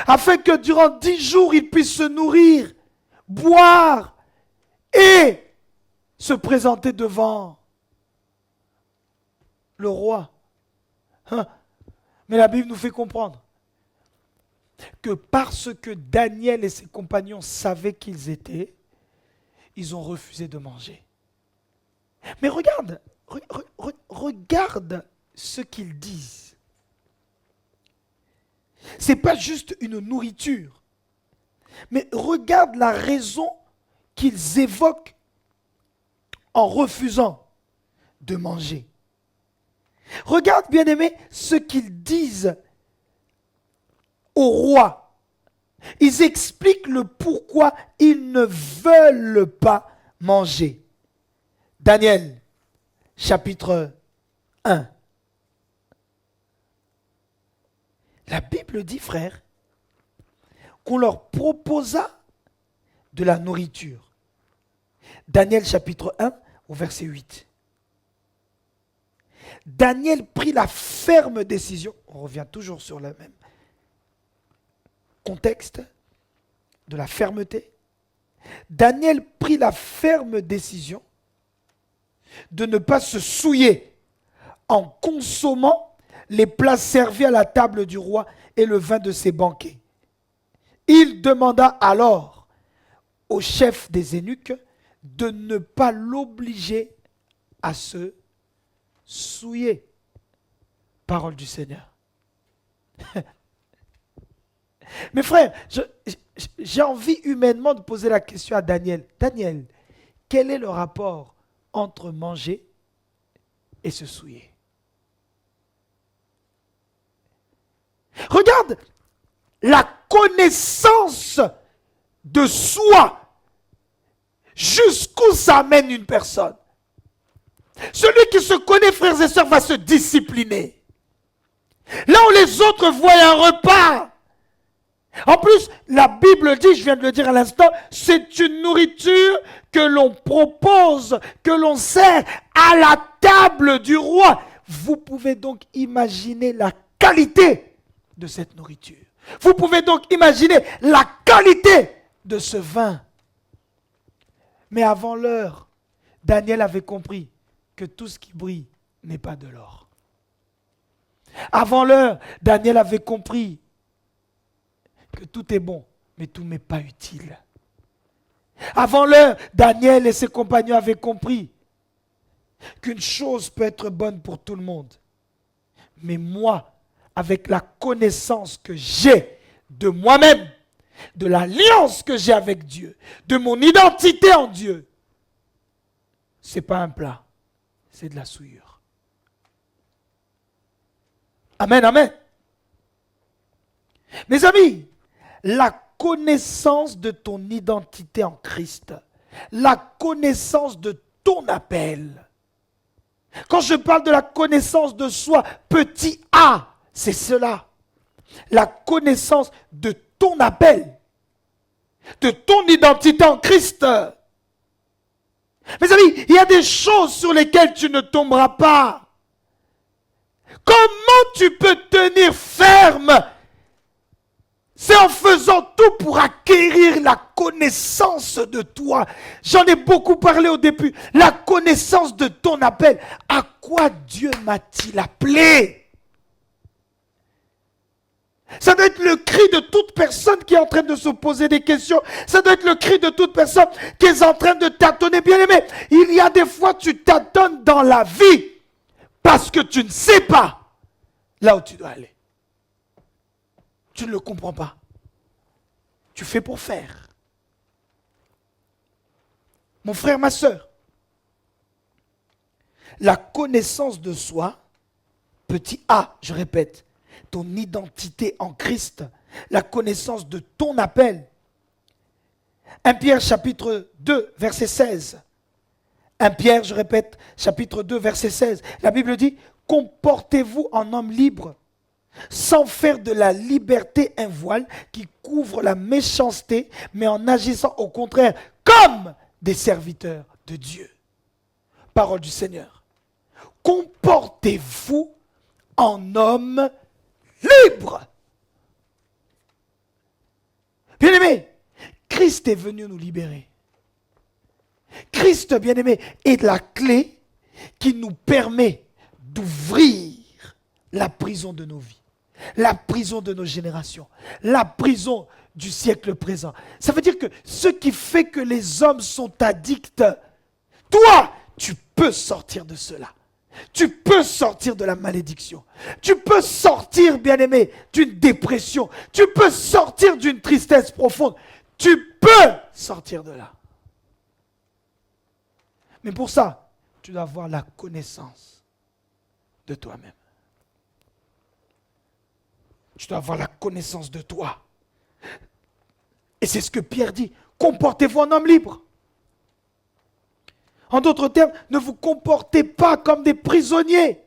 afin que durant 10 jours ils puissent se nourrir, boire et se présenter devant le roi. Mais la Bible nous fait comprendre que parce que Daniel et ses compagnons savaient qui ils étaient, ils ont refusé de manger. Mais regarde ce qu'ils disent. Ce n'est pas juste une nourriture, mais regarde la raison qu'ils évoquent en refusant de manger. Regarde, bien-aimé, ce qu'ils disent au roi. Ils expliquent le pourquoi ils ne veulent pas manger. Daniel, chapitre 1. La Bible dit, frère, qu'on leur proposa de la nourriture. Daniel, chapitre 1, au verset 8. Daniel prit la ferme décision, on revient toujours sur le même contexte de la fermeté. Daniel prit la ferme décision de ne pas se souiller en consommant les plats servis à la table du roi et le vin de ses banquets. Il demanda alors au chef des eunuques de ne pas l'obliger à se souiller. Parole du Seigneur. Mes frères, j'ai envie humainement de poser la question à Daniel. Daniel, quel est le rapport entre manger et se souiller? Regarde la connaissance de soi jusqu'où ça amène une personne. Celui qui se connaît, frères et sœurs, va se discipliner. Là où les autres voient un repas. En plus, la Bible dit, je viens de le dire à l'instant, c'est une nourriture que l'on propose, que l'on sert à la table du roi. Vous pouvez donc imaginer la qualité de cette nourriture. Vous pouvez donc imaginer la qualité de ce vin. Mais avant l'heure, Daniel avait compris que tout ce qui brille n'est pas de l'or. Avant l'heure, Daniel avait compris que tout est bon, mais tout n'est pas utile. Avant l'heure, Daniel et ses compagnons avaient compris qu'une chose peut être bonne pour tout le monde. Mais moi, avec la connaissance que j'ai de moi-même, de l'alliance que j'ai avec Dieu, de mon identité en Dieu, ce n'est pas un plat, c'est de la souillure. Amen, amen. Mes amis, la connaissance de ton identité en Christ, la connaissance de ton appel. Quand je parle de la connaissance de soi, petit a, c'est cela. La connaissance de ton appel, de ton identité en Christ. Mes amis, il y a des choses sur lesquelles tu ne tomberas pas. Comment tu peux tenir ferme? C'est en faisant tout pour acquérir la connaissance de toi. J'en ai beaucoup parlé au début. La connaissance de ton appel. À quoi Dieu m'a-t-il appelé? Ça doit être le cri de toute personne qui est en train de se poser des questions. Ça doit être le cri de toute personne qui est en train de tâtonner. Bien aimé, il y a des fois tu tâtonnes dans la vie parce que tu ne sais pas là où tu dois aller. Tu ne le comprends pas. Tu fais pour faire. Mon frère, ma soeur, la connaissance de soi, petit a, je répète, ton identité en Christ, la connaissance de ton appel. 1 Pierre chapitre 2, verset 16. 1 Pierre, je répète, chapitre 2, verset 16. La Bible dit, comportez-vous en homme libre, sans faire de la liberté un voile qui couvre la méchanceté, mais en agissant au contraire comme des serviteurs de Dieu. Parole du Seigneur. Comportez-vous en homme libre. Bien-aimé, Christ est venu nous libérer. Christ, bien-aimé, est la clé qui nous permet d'ouvrir la prison de nos vies, la prison de nos générations, la prison du siècle présent. Ça veut dire que ce qui fait que les hommes sont addicts, toi, tu peux sortir de cela. Tu peux sortir de la malédiction. Tu peux sortir, bien-aimé, d'une dépression. Tu peux sortir d'une tristesse profonde. Tu peux sortir de là. Mais pour ça, tu dois avoir la connaissance de toi-même. Tu dois avoir la connaissance de toi. Et c'est ce que Pierre dit. Comportez-vous en homme libre. En d'autres termes, ne vous comportez pas comme des prisonniers.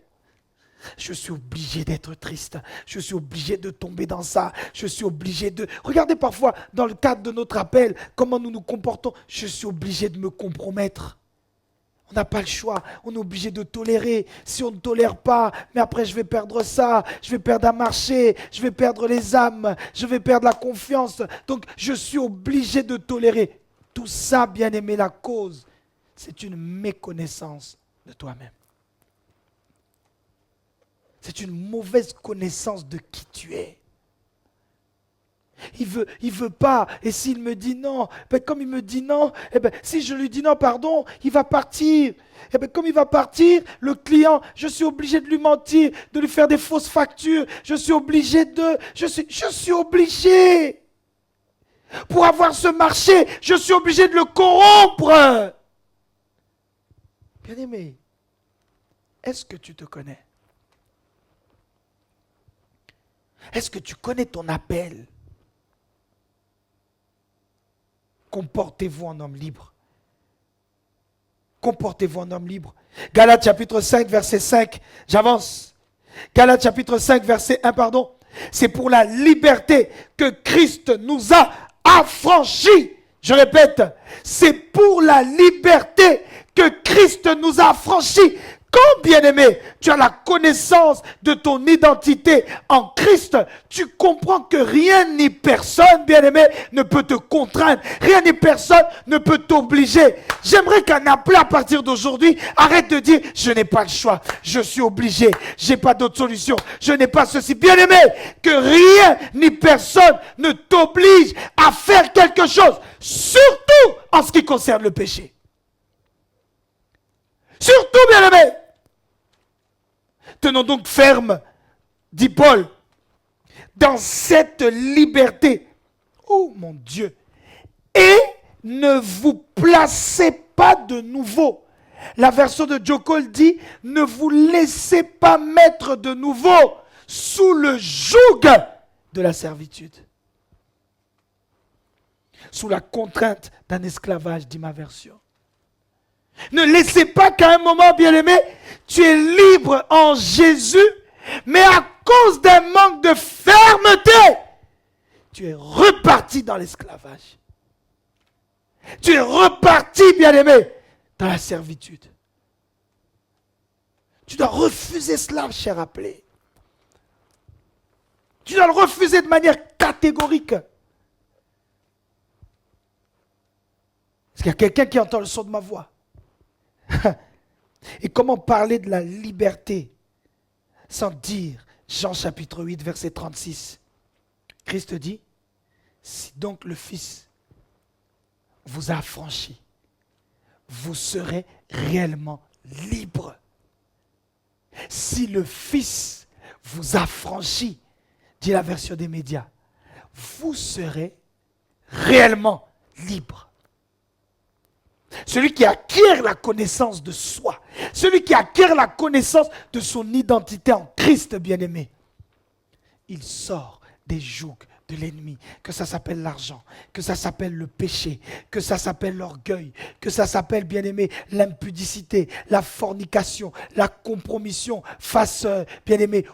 Je suis obligé d'être triste. Je suis obligé de tomber dans ça. Je suis obligé de... Regardez parfois, dans le cadre de notre appel, comment nous nous comportons. Je suis obligé de me compromettre. On n'a pas le choix. On est obligé de tolérer. Si on ne tolère pas, mais après je vais perdre ça. Je vais perdre un marché. Je vais perdre les âmes. Je vais perdre la confiance. Donc, je suis obligé de tolérer. Tout ça, bien aimé, la cause, c'est une méconnaissance de toi-même. C'est une mauvaise connaissance de qui tu es. Il veut pas. Et s'il me dit non, ben comme il me dit non, si je lui dis non, pardon, il va partir. Et comme il va partir, le client, je suis obligé de lui mentir, de lui faire des fausses factures. Je suis obligé je suis obligé. Pour avoir ce marché, je suis obligé de le corrompre. Bien-aimé, est-ce que tu te connais? Est-ce que tu connais ton appel? comportez-vous en homme libre. Comportez-vous en homme libre. Galates chapitre 5, verset 5. J'avance. Galates chapitre 5, verset 1, pardon. C'est pour la liberté que Christ nous a affranchis. Je répète, c'est pour la liberté que Christ nous a affranchis. Quand, bien-aimé, tu as la connaissance de ton identité en Christ, tu comprends que rien ni personne, bien-aimé, ne peut te contraindre. Rien ni personne ne peut t'obliger. J'aimerais qu'un appel à partir d'aujourd'hui arrête de dire « je n'ai pas le choix, je suis obligé, je n'ai pas d'autre solution, je n'ai pas ceci ». Bien-aimé, que rien ni personne ne t'oblige à faire quelque chose, surtout en ce qui concerne le péché. Surtout, bien-aimés, tenons donc ferme, dit Paul, dans cette liberté. Oh mon Dieu. Et ne vous placez pas de nouveau. La version de Joe Cole dit, ne vous laissez pas mettre de nouveau sous le joug de la servitude. Sous la contrainte d'un esclavage, dit ma version. Ne laissez pas qu'à un moment, bien-aimé, tu es libre en Jésus, mais à cause d'un manque de fermeté, tu es reparti dans l'esclavage. Tu es reparti, bien-aimé, dans la servitude. Tu dois refuser cela, cher appelé. Tu dois le refuser de manière catégorique. Est-ce qu'il y a quelqu'un qui entend le son de ma voix? Et comment parler de la liberté sans dire Jean chapitre 8 verset 36. Christ dit, si donc le Fils vous a affranchi, vous serez réellement libre. Si le Fils vous a affranchi, dit la version des médias, vous serez réellement libre. Celui qui acquiert la connaissance de soi, celui qui acquiert la connaissance de son identité en Christ, bien-aimé, il sort des jougs de l'ennemi, que ça s'appelle l'argent, que ça s'appelle le péché, que ça s'appelle l'orgueil, que ça s'appelle, bien-aimé, l'impudicité, la fornication, la compromission face, bien-aimé,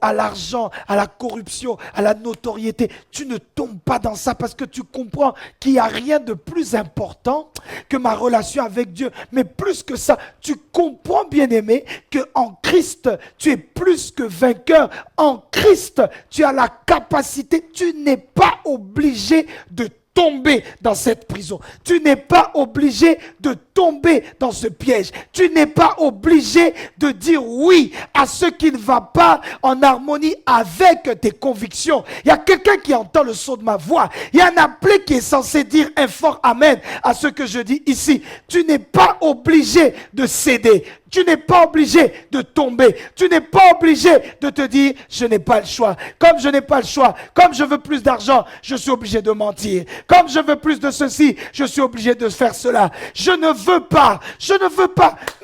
à l'argent, à la corruption, à la notoriété. Tu ne tombes pas dans ça parce que tu comprends qu'il n'y a rien de plus important que ma relation avec Dieu. Mais plus que ça, tu comprends, bien-aimé, qu'en Christ, tu es plus que vainqueur. En Christ, tu as la capacité. Tu n'es pas obligé de tomber dans cette prison. Tu n'es pas obligé de tomber dans ce piège. Tu n'es pas obligé de dire oui à ce qui ne va pas en harmonie avec tes convictions. Il y a quelqu'un qui entend le son de ma voix. Il y a un appelé qui est censé dire un fort amen à ce que je dis ici. Tu n'es pas obligé de céder. Tu n'es pas obligé de tomber. Tu n'es pas obligé de te dire, je n'ai pas le choix. Comme je n'ai pas le choix, comme je veux plus d'argent, je suis obligé de mentir. Comme je veux plus de ceci, je suis obligé de faire cela. Je ne veux pas,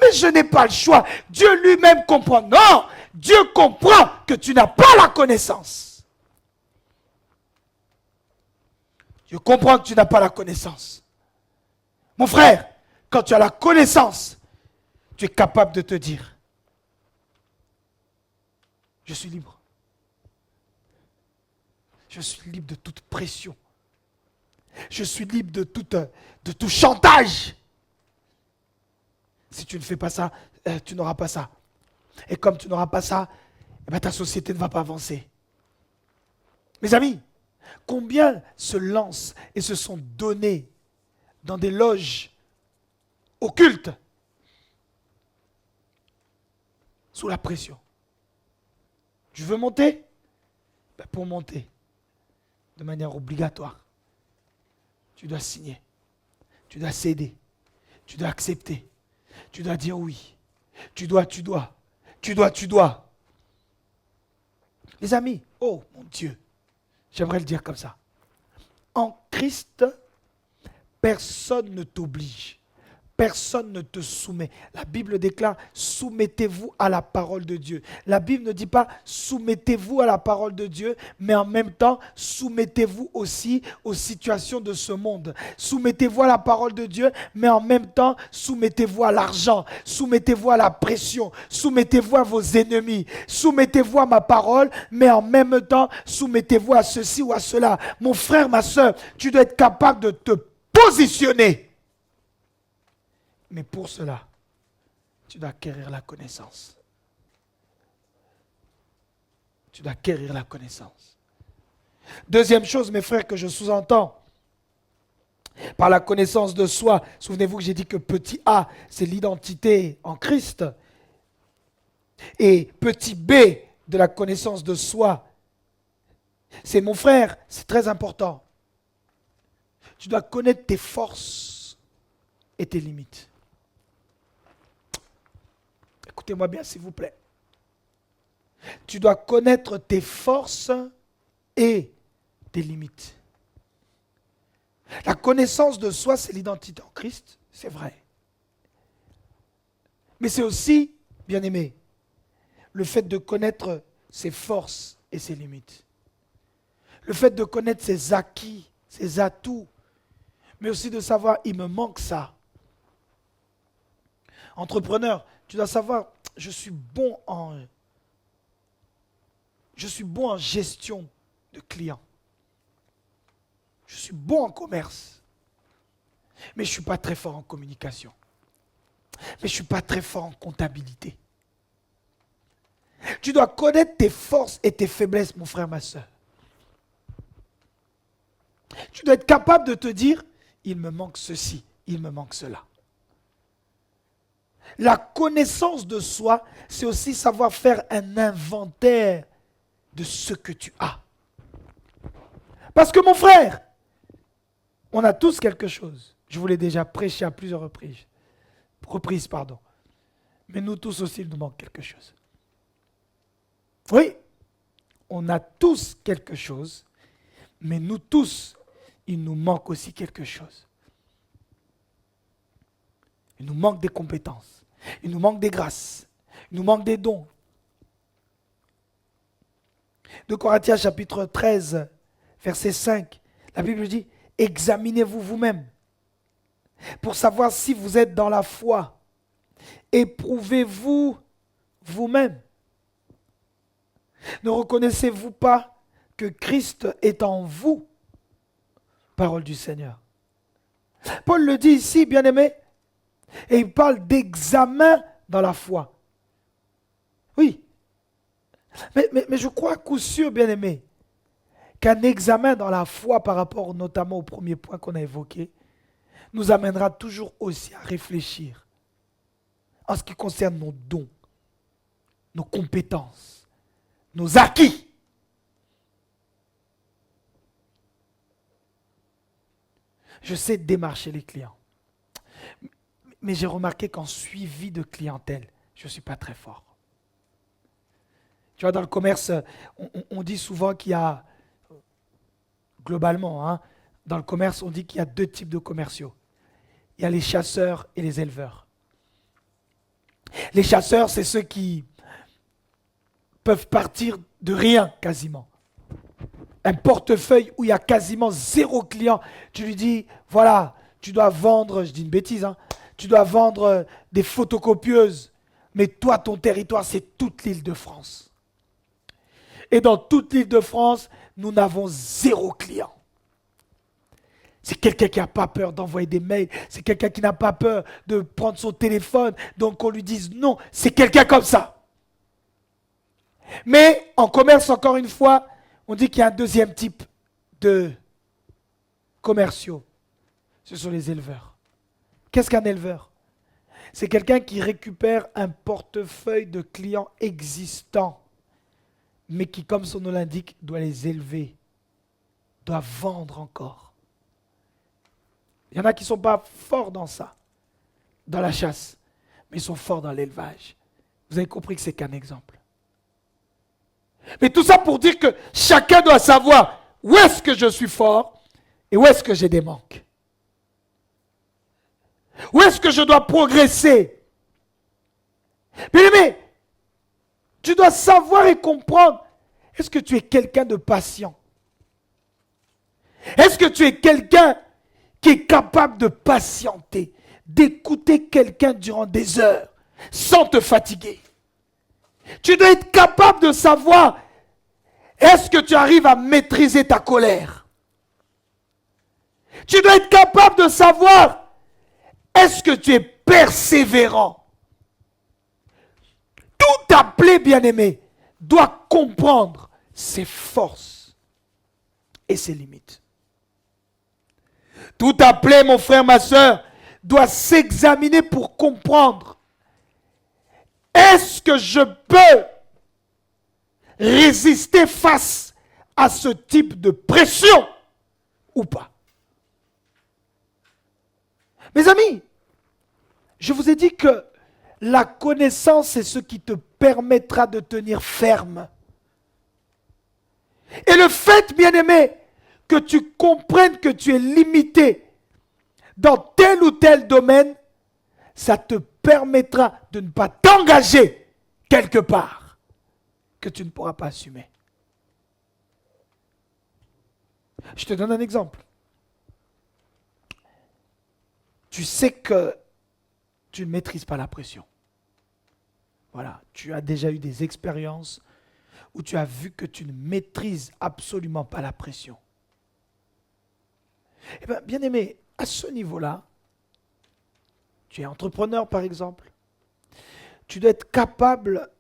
mais je n'ai pas le choix. Dieu lui-même comprend. Non, Dieu comprend que tu n'as pas la connaissance. Dieu comprend que tu n'as pas la connaissance. Mon frère, quand tu as la connaissance, tu es capable de te dire, je suis libre. Je suis libre de toute pression. Je suis libre de tout chantage. Si tu ne fais pas ça, tu n'auras pas ça. Et comme tu n'auras pas ça, eh bien, ta société ne va pas avancer. Mes amis, combien se lancent et se sont donnés dans des loges occultes sous la pression. Tu veux monter? Ben pour monter, de manière obligatoire, tu dois signer, tu dois céder, tu dois accepter, tu dois dire oui, tu dois. Les amis, oh mon Dieu, j'aimerais le dire comme ça. En Christ, personne ne t'oblige. Personne ne te soumet. La Bible déclare, soumettez-vous à la parole de Dieu. La Bible ne dit pas, soumettez-vous à la parole de Dieu, mais en même temps, soumettez-vous aussi aux situations de ce monde. Soumettez-vous à la parole de Dieu, mais en même temps, soumettez-vous à l'argent, soumettez-vous à la pression, soumettez-vous à vos ennemis, soumettez-vous à ma parole, mais en même temps, soumettez-vous à ceci ou à cela. Mon frère, ma soeur, tu dois être capable de te positionner. Mais pour cela, tu dois acquérir la connaissance. Tu dois acquérir la connaissance. Deuxième chose, mes frères, que je sous-entends, par la connaissance de soi, souvenez-vous que j'ai dit que petit a, c'est l'identité en Christ, et petit b de la connaissance de soi, c'est mon frère, c'est très important. Tu dois connaître tes forces et tes limites. Écoutez-moi bien, s'il vous plaît. Tu dois connaître tes forces et tes limites. La connaissance de soi, c'est l'identité en Christ, c'est vrai. Mais c'est aussi, bien aimé, le fait de connaître ses forces et ses limites. Le fait de connaître ses acquis, ses atouts, mais aussi de savoir, il me manque ça. Entrepreneur, tu dois savoir, je suis bon en gestion de clients. Je suis bon en commerce. Mais je ne suis pas très fort en communication. Mais je ne suis pas très fort en comptabilité. Tu dois connaître tes forces et tes faiblesses, mon frère, ma soeur. Tu dois être capable de te dire, il me manque ceci, il me manque cela. La connaissance de soi, c'est aussi savoir faire un inventaire de ce que tu as. Parce que mon frère, on a tous quelque chose. Je vous l'ai déjà prêché à plusieurs reprises. Mais nous tous aussi, il nous manque quelque chose. Oui, on a tous quelque chose, mais nous tous, il nous manque aussi quelque chose. Il nous manque des compétences. Il nous manque des grâces. Il nous manque des dons. 2 Corinthiens chapitre 13, verset 5, la Bible dit, examinez-vous vous-même pour savoir si vous êtes dans la foi. Éprouvez-vous vous-même. Ne reconnaissez-vous pas que Christ est en vous? Parole du Seigneur. Paul le dit ici, bien-aimé, et il parle d'examen dans la foi. Oui. Mais je crois à coup sûr, bien-aimé, qu'un examen dans la foi par rapport notamment au premier point qu'on a évoqué, nous amènera toujours aussi à réfléchir en ce qui concerne nos dons, nos compétences, nos acquis. Je sais démarcher les clients. Mais j'ai remarqué qu'en suivi de clientèle, je ne suis pas très fort. Tu vois, dans le commerce, on dit souvent qu'il y a, globalement, dans le commerce, on dit qu'il y a deux types de commerciaux. Il y a les chasseurs et les éleveurs. Les chasseurs, c'est ceux qui peuvent partir de rien quasiment. Un portefeuille où il y a quasiment 0 client. Tu lui dis, voilà, tu dois vendre, je dis une bêtise, tu dois vendre des photocopieuses. Mais toi, ton territoire, c'est toute l'Île-de-France. Et dans toute l'Île-de-France, nous n'avons 0 client. C'est quelqu'un qui n'a pas peur d'envoyer des mails. C'est quelqu'un qui n'a pas peur de prendre son téléphone. Donc on lui dise non, c'est quelqu'un comme ça. Mais en commerce, encore une fois, on dit qu'il y a un deuxième type de commerciaux. Ce sont les éleveurs. Qu'est-ce qu'un éleveur? C'est quelqu'un qui récupère un portefeuille de clients existants, mais qui, comme son nom l'indique, doit les élever, doit vendre encore. Il y en a qui ne sont pas forts dans ça, dans la chasse, mais ils sont forts dans l'élevage. Vous avez compris que ce n'est qu'un exemple. Mais tout ça pour dire que chacun doit savoir où est-ce que je suis fort et où est-ce que j'ai des manques. Où est-ce que je dois progresser? Bien-aimé, tu dois savoir et comprendre. Est-ce que tu es quelqu'un de patient? Est-ce que tu es quelqu'un qui est capable de patienter, d'écouter quelqu'un durant des heures, sans te fatiguer? Tu dois être capable de savoir, est-ce que tu arrives à maîtriser ta colère? Tu dois être capable de savoir, est-ce que tu es persévérant? Tout appelé bien-aimé doit comprendre ses forces et ses limites. Tout appelé, mon frère, ma soeur, doit s'examiner pour comprendre, est-ce que je peux résister face à ce type de pression ou pas? Mes amis, je vous ai dit que la connaissance est ce qui te permettra de tenir ferme. Et le fait, bien-aimé, que tu comprennes que tu es limité dans tel ou tel domaine, ça te permettra de ne pas t'engager quelque part que tu ne pourras pas assumer. Je te donne un exemple. Tu sais que tu ne maîtrises pas la pression. Voilà, tu as déjà eu des expériences où tu as vu que tu ne maîtrises absolument pas la pression. Eh bien, bien aimé, à ce niveau-là, tu es entrepreneur par exemple, tu dois être capable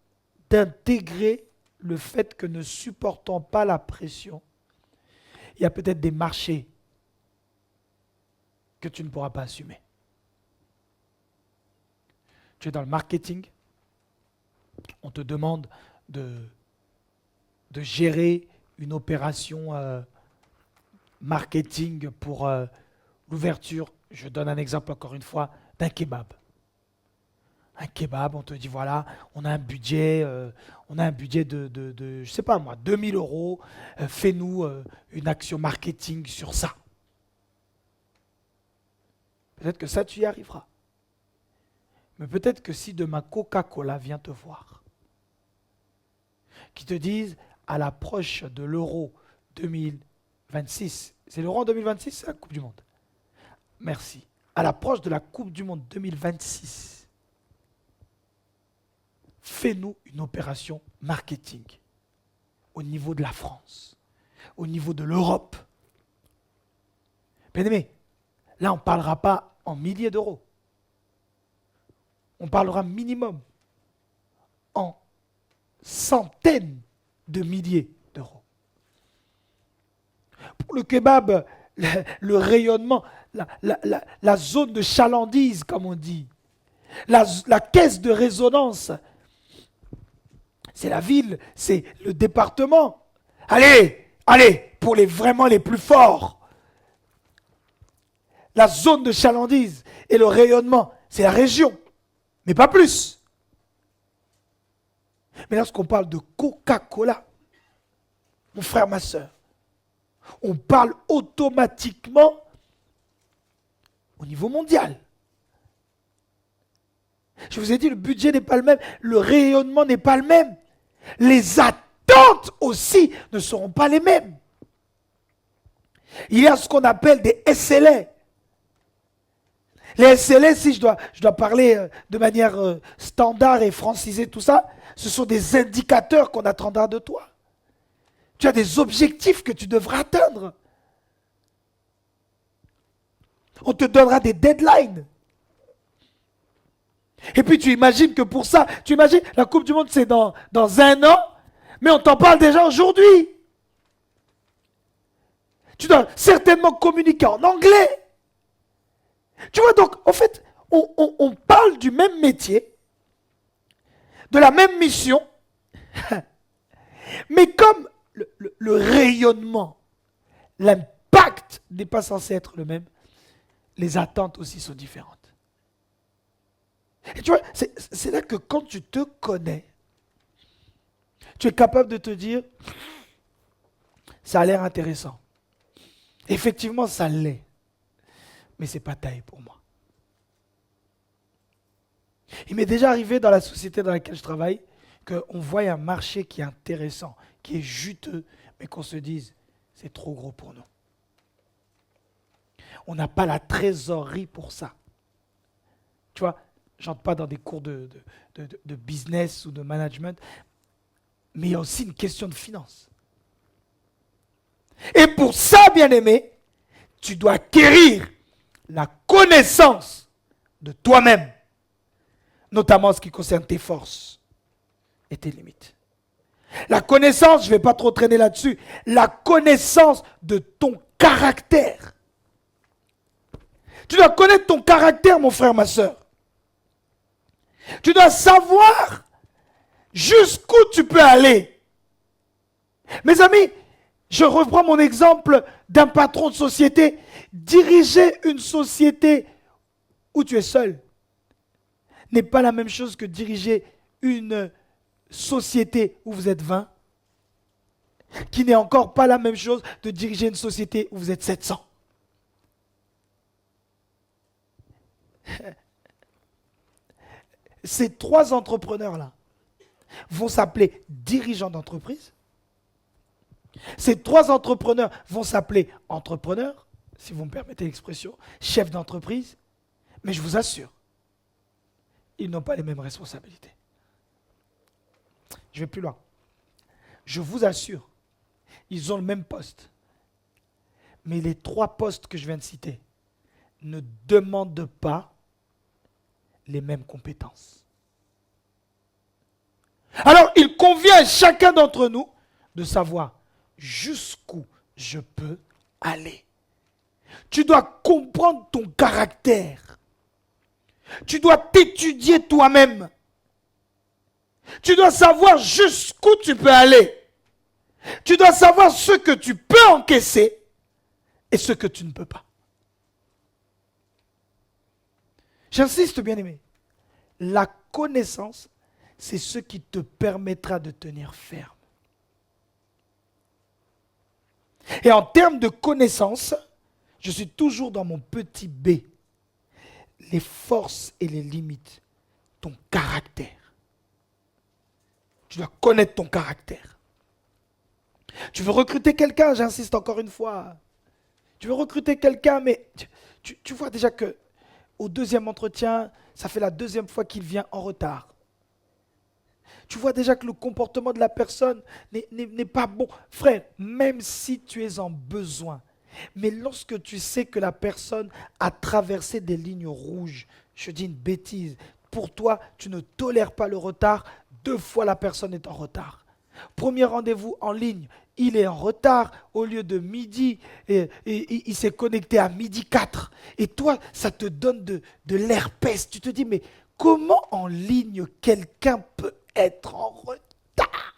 d'intégrer le fait que ne supportant pas la pression, il y a peut-être des marchés que tu ne pourras pas assumer. Tu es dans le marketing, on te demande de gérer une opération marketing pour l'ouverture, je donne un exemple encore une fois, d'un kebab. Un kebab, on te dit voilà, on a un budget de je sais pas moi, 2000 €, fais-nous une action marketing sur ça. Peut-être que ça, tu y arriveras. Mais peut-être que si demain Coca-Cola vient te voir, qui te disent à l'approche de l'Euro 2026, c'est l'Euro en 2026, c'est la Coupe du Monde. Merci. À l'approche de la Coupe du Monde 2026, fais-nous une opération marketing au niveau de la France, au niveau de l'Europe. Bien aimé, là on ne parlera pas en milliers d'euros. On parlera minimum en centaines de milliers d'euros. Pour le kebab, le rayonnement, la zone de chalandise, comme on dit, la caisse de résonance, c'est la ville, c'est le département. Allez, pour vraiment les plus forts. La zone de chalandise et le rayonnement, c'est la région, mais pas plus. Mais lorsqu'on parle de Coca-Cola, mon frère, ma soeur, on parle automatiquement au niveau mondial. Je vous ai dit, le budget n'est pas le même, le rayonnement n'est pas le même. Les attentes aussi ne seront pas les mêmes. Il y a ce qu'on appelle des SLA. Les SLA, si je dois parler de manière standard et franciser tout ça, ce sont des indicateurs qu'on attendra de toi. Tu as des objectifs que tu devras atteindre. On te donnera des deadlines. Et puis tu imagines que pour ça, tu imagines, la Coupe du Monde c'est dans 1 an, mais on t'en parle déjà aujourd'hui. Tu dois certainement communiquer en anglais. Tu vois donc, en fait, on parle du même métier, de la même mission, mais comme le rayonnement, l'impact n'est pas censé être le même, les attentes aussi sont différentes. Et tu vois, c'est là que quand tu te connais, tu es capable de te dire, ça a l'air intéressant. Effectivement, ça l'est, mais ce n'est pas taille pour moi. Il m'est déjà arrivé dans la société dans laquelle je travaille qu'on voit un marché qui est intéressant, qui est juteux, mais qu'on se dise, c'est trop gros pour nous. On n'a pas la trésorerie pour ça. Tu vois, j'entre pas dans des cours de business ou de management, mais il y a aussi une question de finance. Et pour ça, bien-aimé, tu dois acquérir la connaissance de toi-même, notamment en ce qui concerne tes forces et tes limites. La connaissance, je ne vais pas trop traîner là-dessus, la connaissance de ton caractère. Tu dois connaître ton caractère, mon frère, ma soeur. Tu dois savoir jusqu'où tu peux aller. Mes amis, je reprends mon exemple d'un patron de société. Diriger une société où tu es seul n'est pas la même chose que diriger une société où vous êtes 20, qui n'est encore pas la même chose de diriger une société où vous êtes 700. Ces trois entrepreneurs-là vont s'appeler dirigeants d'entreprise. Ces trois entrepreneurs vont s'appeler entrepreneurs, si vous me permettez l'expression, chefs d'entreprise. Mais je vous assure, ils n'ont pas les mêmes responsabilités. Je vais plus loin. Je vous assure, ils ont le même poste. Mais les trois postes que je viens de citer ne demandent pas les mêmes compétences. Alors, il convient à chacun d'entre nous de savoir jusqu'où je peux aller. Tu dois comprendre ton caractère. Tu dois t'étudier toi-même. Tu dois savoir jusqu'où tu peux aller. Tu dois savoir ce que tu peux encaisser et ce que tu ne peux pas. J'insiste, bien-aimé. La connaissance, c'est ce qui te permettra de tenir ferme. Et en termes de connaissance, je suis toujours dans mon petit B. Les forces et les limites, ton caractère. Tu dois connaître ton caractère. Tu veux recruter quelqu'un, j'insiste encore une fois. Tu veux recruter quelqu'un, mais tu vois déjà que au deuxième entretien, ça fait la deuxième fois qu'il vient en retard. Tu vois déjà que le comportement de la personne n'est pas bon. Frère, même si tu es en besoin, mais lorsque tu sais que la personne a traversé des lignes rouges, je dis une bêtise, pour toi, tu ne tolères pas le retard, 2 fois la personne est en retard. Premier rendez-vous en ligne, il est en retard, au lieu de midi, et il s'est connecté à midi 4. Et toi, ça te donne de l'herpès. Tu te dis, mais comment en ligne quelqu'un peut être en retard?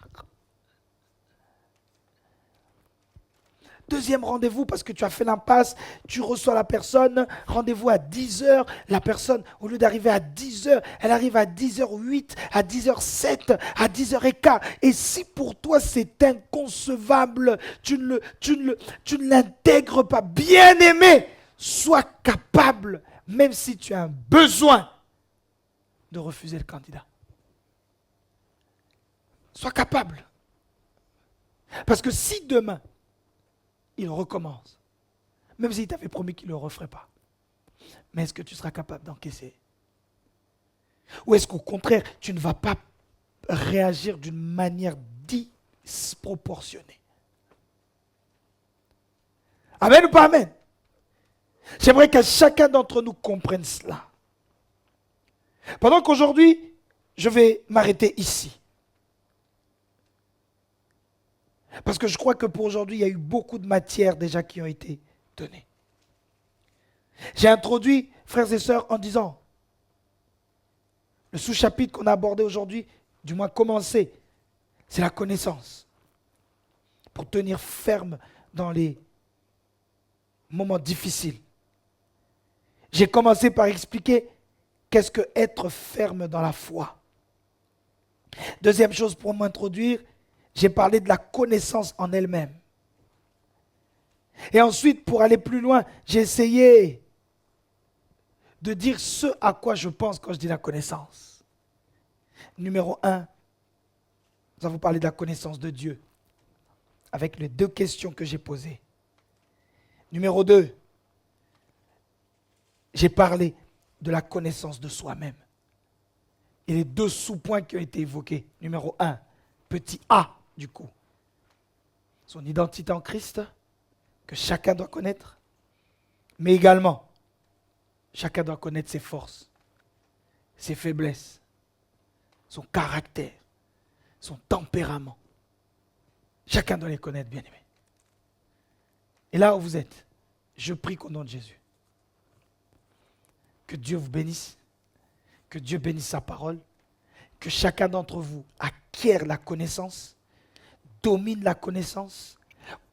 Deuxième rendez-vous, parce que tu as fait l'impasse, tu reçois la personne, rendez-vous à 10h, la personne, au lieu d'arriver à 10h, elle arrive à 10h08, à 10h07, à 10h15. Et si pour toi c'est inconcevable, tu ne l'intègres pas, bien aimé, sois capable, même si tu as un besoin, de refuser le candidat. Sois capable. Parce que si demain, il recommence. Même s'il t'avait promis qu'il ne le referait pas. Mais est-ce que tu seras capable d'encaisser? Ou est-ce qu'au contraire, tu ne vas pas réagir d'une manière disproportionnée? Amen ou pas amen? J'aimerais que chacun d'entre nous comprenne cela. Pendant qu'aujourd'hui, je vais m'arrêter ici. Parce que je crois que pour aujourd'hui, il y a eu beaucoup de matières déjà qui ont été données. J'ai introduit, frères et sœurs, en disant, le sous-chapitre qu'on a abordé aujourd'hui, du moins commencé, c'est la connaissance. Pour tenir ferme dans les moments difficiles. J'ai commencé par expliquer qu'est-ce que être ferme dans la foi. Deuxième chose pour m'introduire, j'ai parlé de la connaissance en elle-même. Et ensuite, pour aller plus loin, j'ai essayé de dire ce à quoi je pense quand je dis la connaissance. Numéro 1, nous avons parlé de la connaissance de Dieu, avec les 2 questions que j'ai posées. Numéro 2, j'ai parlé de la connaissance de soi-même. Et les 2 sous-points qui ont été évoqués. Numéro 1, petit a du coup. Son identité en Christ, que chacun doit connaître. Mais également, chacun doit connaître ses forces, ses faiblesses, son caractère, son tempérament. Chacun doit les connaître, bien-aimé. Et là où vous êtes, je prie qu'au nom de Jésus, que Dieu vous bénisse, que Dieu bénisse sa parole, que chacun d'entre vous acquiert la connaissance, domine la connaissance,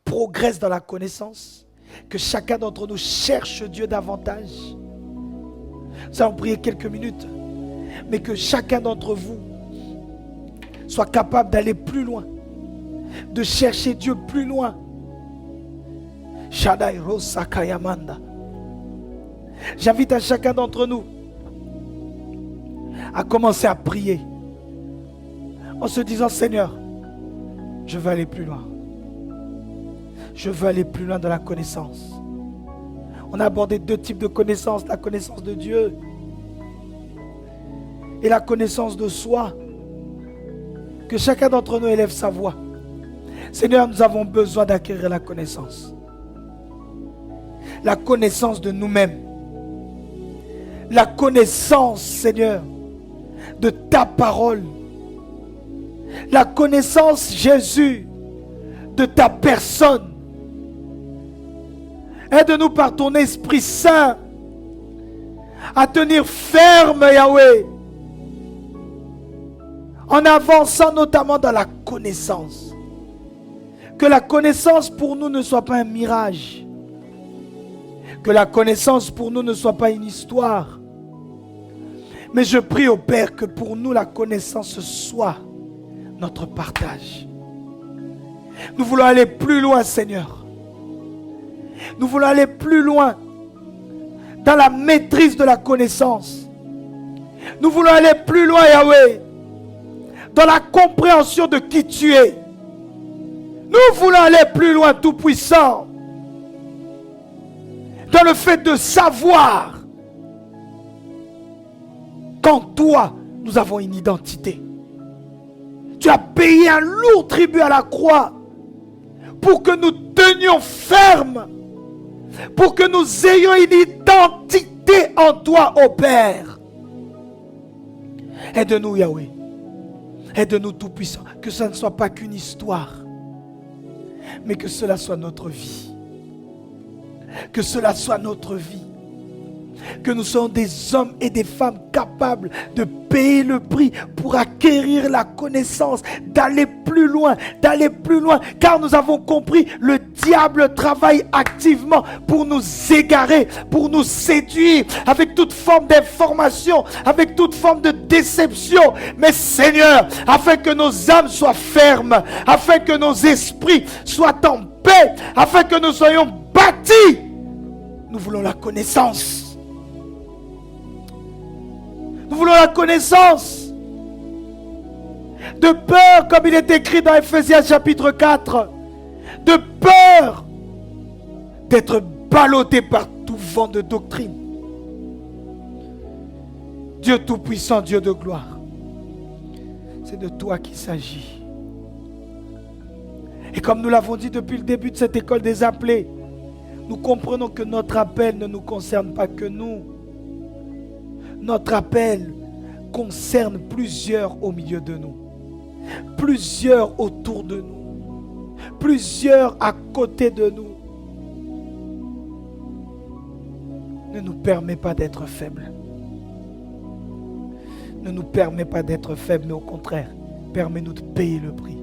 progresse dans la connaissance, que chacun d'entre nous cherche Dieu davantage. Nous allons prier quelques minutes, mais que chacun d'entre vous soit capable d'aller plus loin, de chercher Dieu plus loin. Shaddai Rosa Kayamanda. J'invite à chacun d'entre nous à commencer à prier en se disant: Seigneur, je veux aller plus loin. Je veux aller plus loin dans la connaissance. On a abordé 2 types de connaissances, la connaissance de Dieu et la connaissance de soi. Que chacun d'entre nous élève sa voix. Seigneur, nous avons besoin d'acquérir la connaissance. La connaissance de nous-mêmes. La connaissance, Seigneur, de ta parole. La connaissance, Jésus, de ta personne. Aide-nous par ton Esprit Saint à tenir ferme, Yahweh, en avançant notamment dans la connaissance. Que la connaissance pour nous ne soit pas un mirage. Que la connaissance pour nous ne soit pas une histoire. Mais je prie au Père que pour nous la connaissance soit notre partage. Nous voulons aller plus loin, Seigneur. Nous voulons aller plus loin dans la maîtrise de la connaissance. Nous voulons aller plus loin, Yahweh, dans la compréhension de qui tu es. Nous voulons aller plus loin, Tout-Puissant, dans le fait de savoir qu'en toi, nous avons une identité. Tu as payé un lourd tribut à la croix pour que nous tenions ferme, pour que nous ayons une identité en toi, ô Père. Aide-nous, Yahweh. Aide-nous, Tout-Puissant, que ça ne soit pas qu'une histoire, mais que cela soit notre vie. Que cela soit notre vie. Que nous soyons des hommes et des femmes capables de payer le prix pour acquérir la connaissance, d'aller plus loin, car nous avons compris, le diable travaille activement pour nous égarer, pour nous séduire, avec toute forme d'information, avec toute forme de déception. Mais Seigneur, afin que nos âmes soient fermes, afin que nos esprits soient en paix, afin que nous soyons bâtis, nous voulons la connaissance. Nous voulons la connaissance. De peur, comme il est écrit dans Ephésiens chapitre 4, de peur d'être ballotté par tout vent de doctrine. Dieu Tout-Puissant, Dieu de gloire, c'est de toi qu'il s'agit. Et comme nous l'avons dit depuis le début de cette école des appelés, nous comprenons que notre appel ne nous concerne pas que nous. Notre appel concerne plusieurs au milieu de nous, plusieurs autour de nous, plusieurs à côté de nous. Ne nous permets pas d'être faibles. Ne nous permets pas d'être faibles, mais au contraire, permets-nous de payer le prix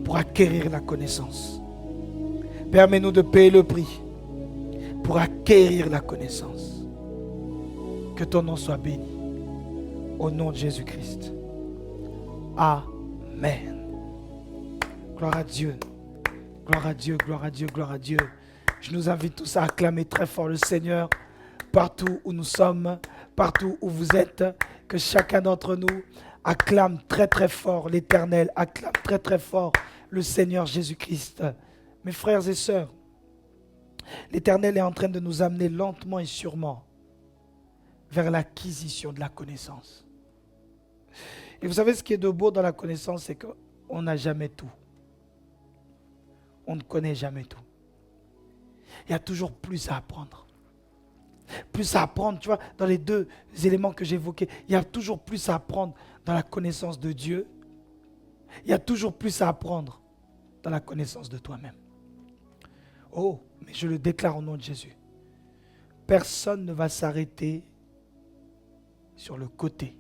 pour acquérir la connaissance. Permets-nous de payer le prix pour acquérir la connaissance. Que ton nom soit béni. Au nom de Jésus-Christ. Amen. Gloire à Dieu. Gloire à Dieu, gloire à Dieu, gloire à Dieu. Je nous invite tous à acclamer très fort le Seigneur partout où nous sommes, partout où vous êtes, que chacun d'entre nous acclame très très fort l'Éternel, acclame très très fort le Seigneur Jésus-Christ. Mes frères et sœurs, l'Éternel est en train de nous amener lentement et sûrement vers l'acquisition de la connaissance. Et vous savez ce qui est de beau dans la connaissance, c'est qu'on n'a jamais tout. On ne connaît jamais tout. Il y a toujours plus à apprendre. Plus à apprendre, tu vois, dans les deux éléments que j'évoquais, il y a toujours plus à apprendre dans la connaissance de Dieu. Il y a toujours plus à apprendre dans la connaissance de toi-même. Oh, mais je le déclare au nom de Jésus. Personne ne va s'arrêter sur le côté.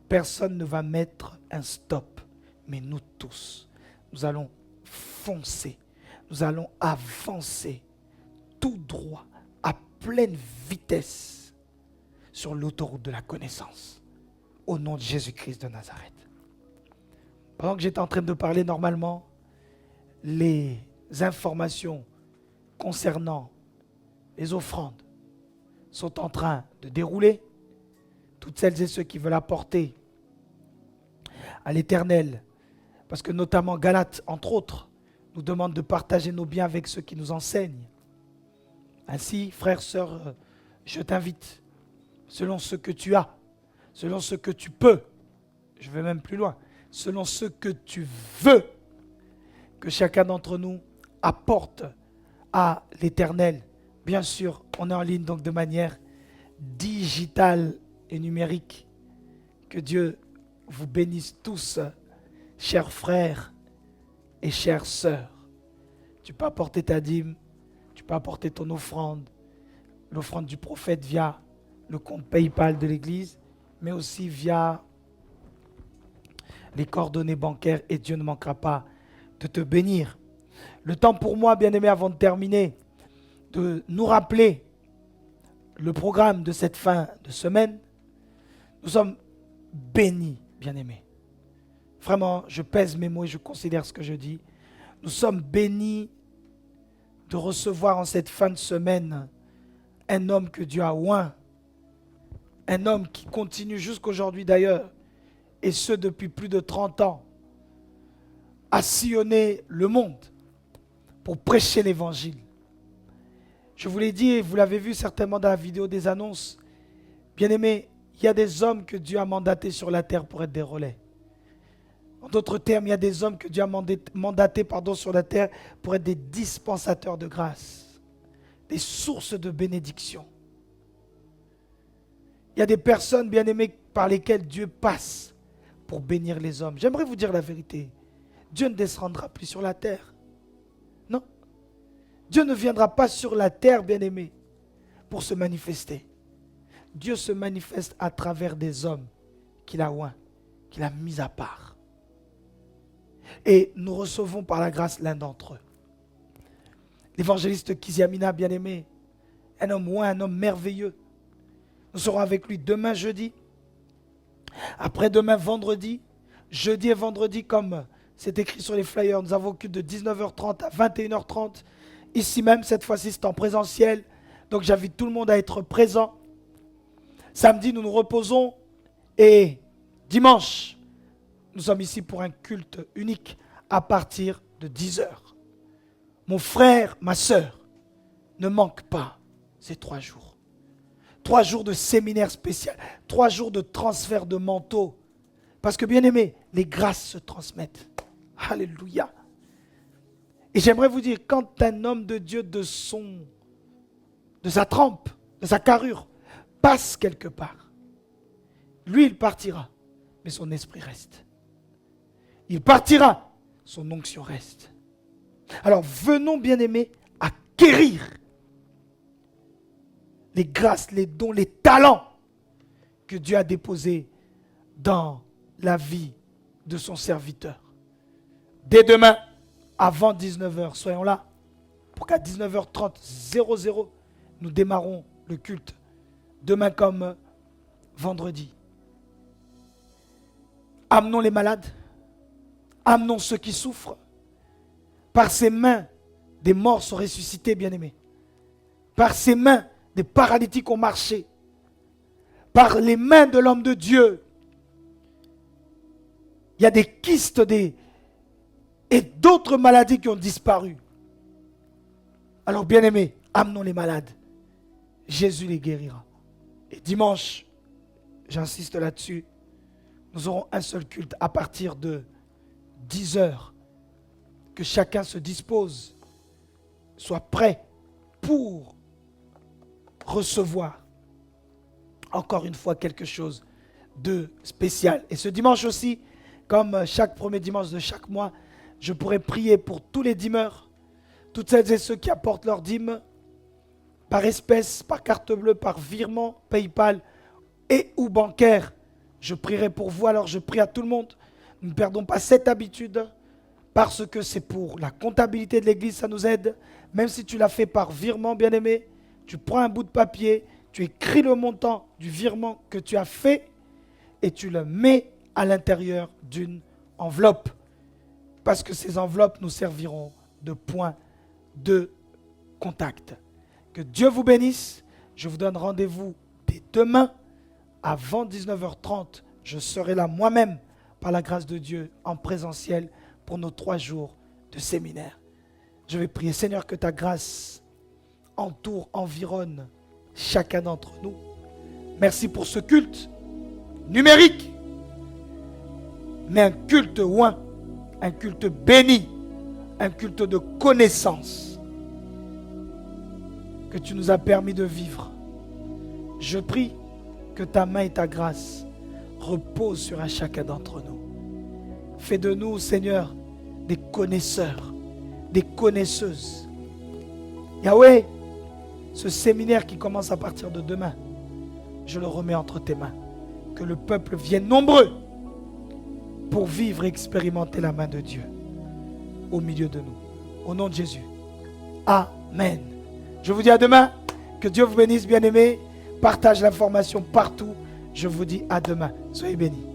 Personne ne va mettre un stop. Mais nous tous, nous allons foncer. Nous allons avancer tout droit, à pleine vitesse, sur l'autoroute de la connaissance. Au nom de Jésus-Christ de Nazareth. Pendant que j'étais en train de parler normalement, les informations concernant les offrandes sont en train de dérouler. Toutes celles et ceux qui veulent apporter à l'Éternel, parce que notamment Galates, entre autres, nous demande de partager nos biens avec ceux qui nous enseignent. Ainsi, frères, sœurs, je t'invite, selon ce que tu as, selon ce que tu peux, je vais même plus loin, selon ce que tu veux, que chacun d'entre nous apporte à l'Éternel. Bien sûr, on est en ligne donc de manière digitale et numérique. Que Dieu vous bénisse tous, chers frères et chères sœurs. Tu peux apporter ta dîme, tu peux apporter ton offrande, l'offrande du prophète via le compte PayPal de l'église, mais aussi via les coordonnées bancaires, et Dieu ne manquera pas de te bénir. Le temps pour moi, bien-aimé, avant de terminer, de nous rappeler le programme de cette fin de semaine. Nous sommes bénis, bien-aimés. Vraiment, je pèse mes mots et je considère ce que je dis. Nous sommes bénis de recevoir en cette fin de semaine un homme que Dieu a oint. Un homme qui continue jusqu'aujourd'hui d'ailleurs, et ce depuis plus de 30 ans, à sillonner le monde pour prêcher l'évangile. Je vous l'ai dit et vous l'avez vu certainement dans la vidéo des annonces. Bien-aimés, il y a des hommes que Dieu a mandatés sur la terre pour être des relais. En d'autres termes, il y a des hommes que Dieu a mandatés sur la terre pour être des dispensateurs de grâce, des sources de bénédiction. Il y a des personnes, bien-aimées, par lesquelles Dieu passe pour bénir les hommes. J'aimerais vous dire la vérité. Dieu ne descendra plus sur la terre. Non. Dieu ne viendra pas sur la terre, bien-aimé, pour se manifester. Dieu se manifeste à travers des hommes qu'il a oints, qu'il a mis à part. Et nous recevons par la grâce l'un d'entre eux. L'évangéliste Kiziamina, bien-aimé, un homme oint, un homme merveilleux. Nous serons avec lui demain jeudi, après-demain vendredi, jeudi et vendredi, comme c'est écrit sur les flyers, nous avons culte de 19h30 à 21h30. Ici même, cette fois-ci, c'est en présentiel. Donc j'invite tout le monde à être présent. Samedi, nous nous reposons. Et dimanche, nous sommes ici pour un culte unique à partir de 10h. Mon frère, ma sœur, ne manque pas ces 3 jours. 3 jours de séminaire spécial. 3 jours de transfert de manteau. Parce que, bien aimé, les grâces se transmettent. Alléluia. Et j'aimerais vous dire, quand un homme de Dieu de sa trempe, de sa carrure, passe quelque part, lui, il partira, mais son esprit reste. Il partira, son onction reste. Alors, venons, bien-aimés, acquérir les grâces, les dons, les talents que Dieu a déposés dans la vie de son serviteur. Dès demain, avant 19h, soyons là, pour qu'à 19h30, 00, nous démarrons le culte. Demain comme vendredi. Amenons les malades, amenons ceux qui souffrent. Par ses mains, des morts sont ressuscités, bien-aimés. Par ses mains, Des paralytiques ont marché par les mains de l'homme de Dieu. Il y a des kystes et d'autres maladies qui ont disparu. Alors bien-aimés, amenons les malades. Jésus les guérira. Et dimanche, j'insiste là-dessus, nous aurons un seul culte à partir de 10 heures. Que chacun se dispose, soit prêt pour recevoir encore une fois quelque chose de spécial. Et ce dimanche aussi, comme chaque premier dimanche de chaque mois, je pourrai prier pour tous les dîmeurs, toutes celles et ceux qui apportent leur dîme par espèce, par carte bleue, par virement, PayPal et ou bancaire. Je prierai pour vous, alors je prie à tout le monde. Ne perdons pas cette habitude parce que c'est pour la comptabilité de l'église, ça nous aide. Même si tu l'as fait par virement, bien-aimé, tu prends un bout de papier, tu écris le montant du virement que tu as fait et tu le mets à l'intérieur d'une enveloppe. Parce que ces enveloppes nous serviront de point de contact. Que Dieu vous bénisse. Je vous donne rendez-vous dès demain avant 19h30. Je serai là moi-même par la grâce de Dieu en présentiel pour nos 3 jours de séminaire. Je vais prier, Seigneur, que ta grâce entoure, environne chacun d'entre nous. Merci pour ce culte numérique, mais un culte oint, un culte béni, un culte de connaissance que tu nous as permis de vivre. Je prie que ta main et ta grâce reposent sur un chacun d'entre nous. Fais de nous, Seigneur, des connaisseurs, des connaisseuses. Yahweh, ce séminaire qui commence à partir de demain, je le remets entre tes mains. Que le peuple vienne nombreux pour vivre et expérimenter la main de Dieu au milieu de nous. Au nom de Jésus. Amen. Je vous dis à demain. Que Dieu vous bénisse, bien-aimés. Partage l'information partout. Je vous dis à demain. Soyez bénis.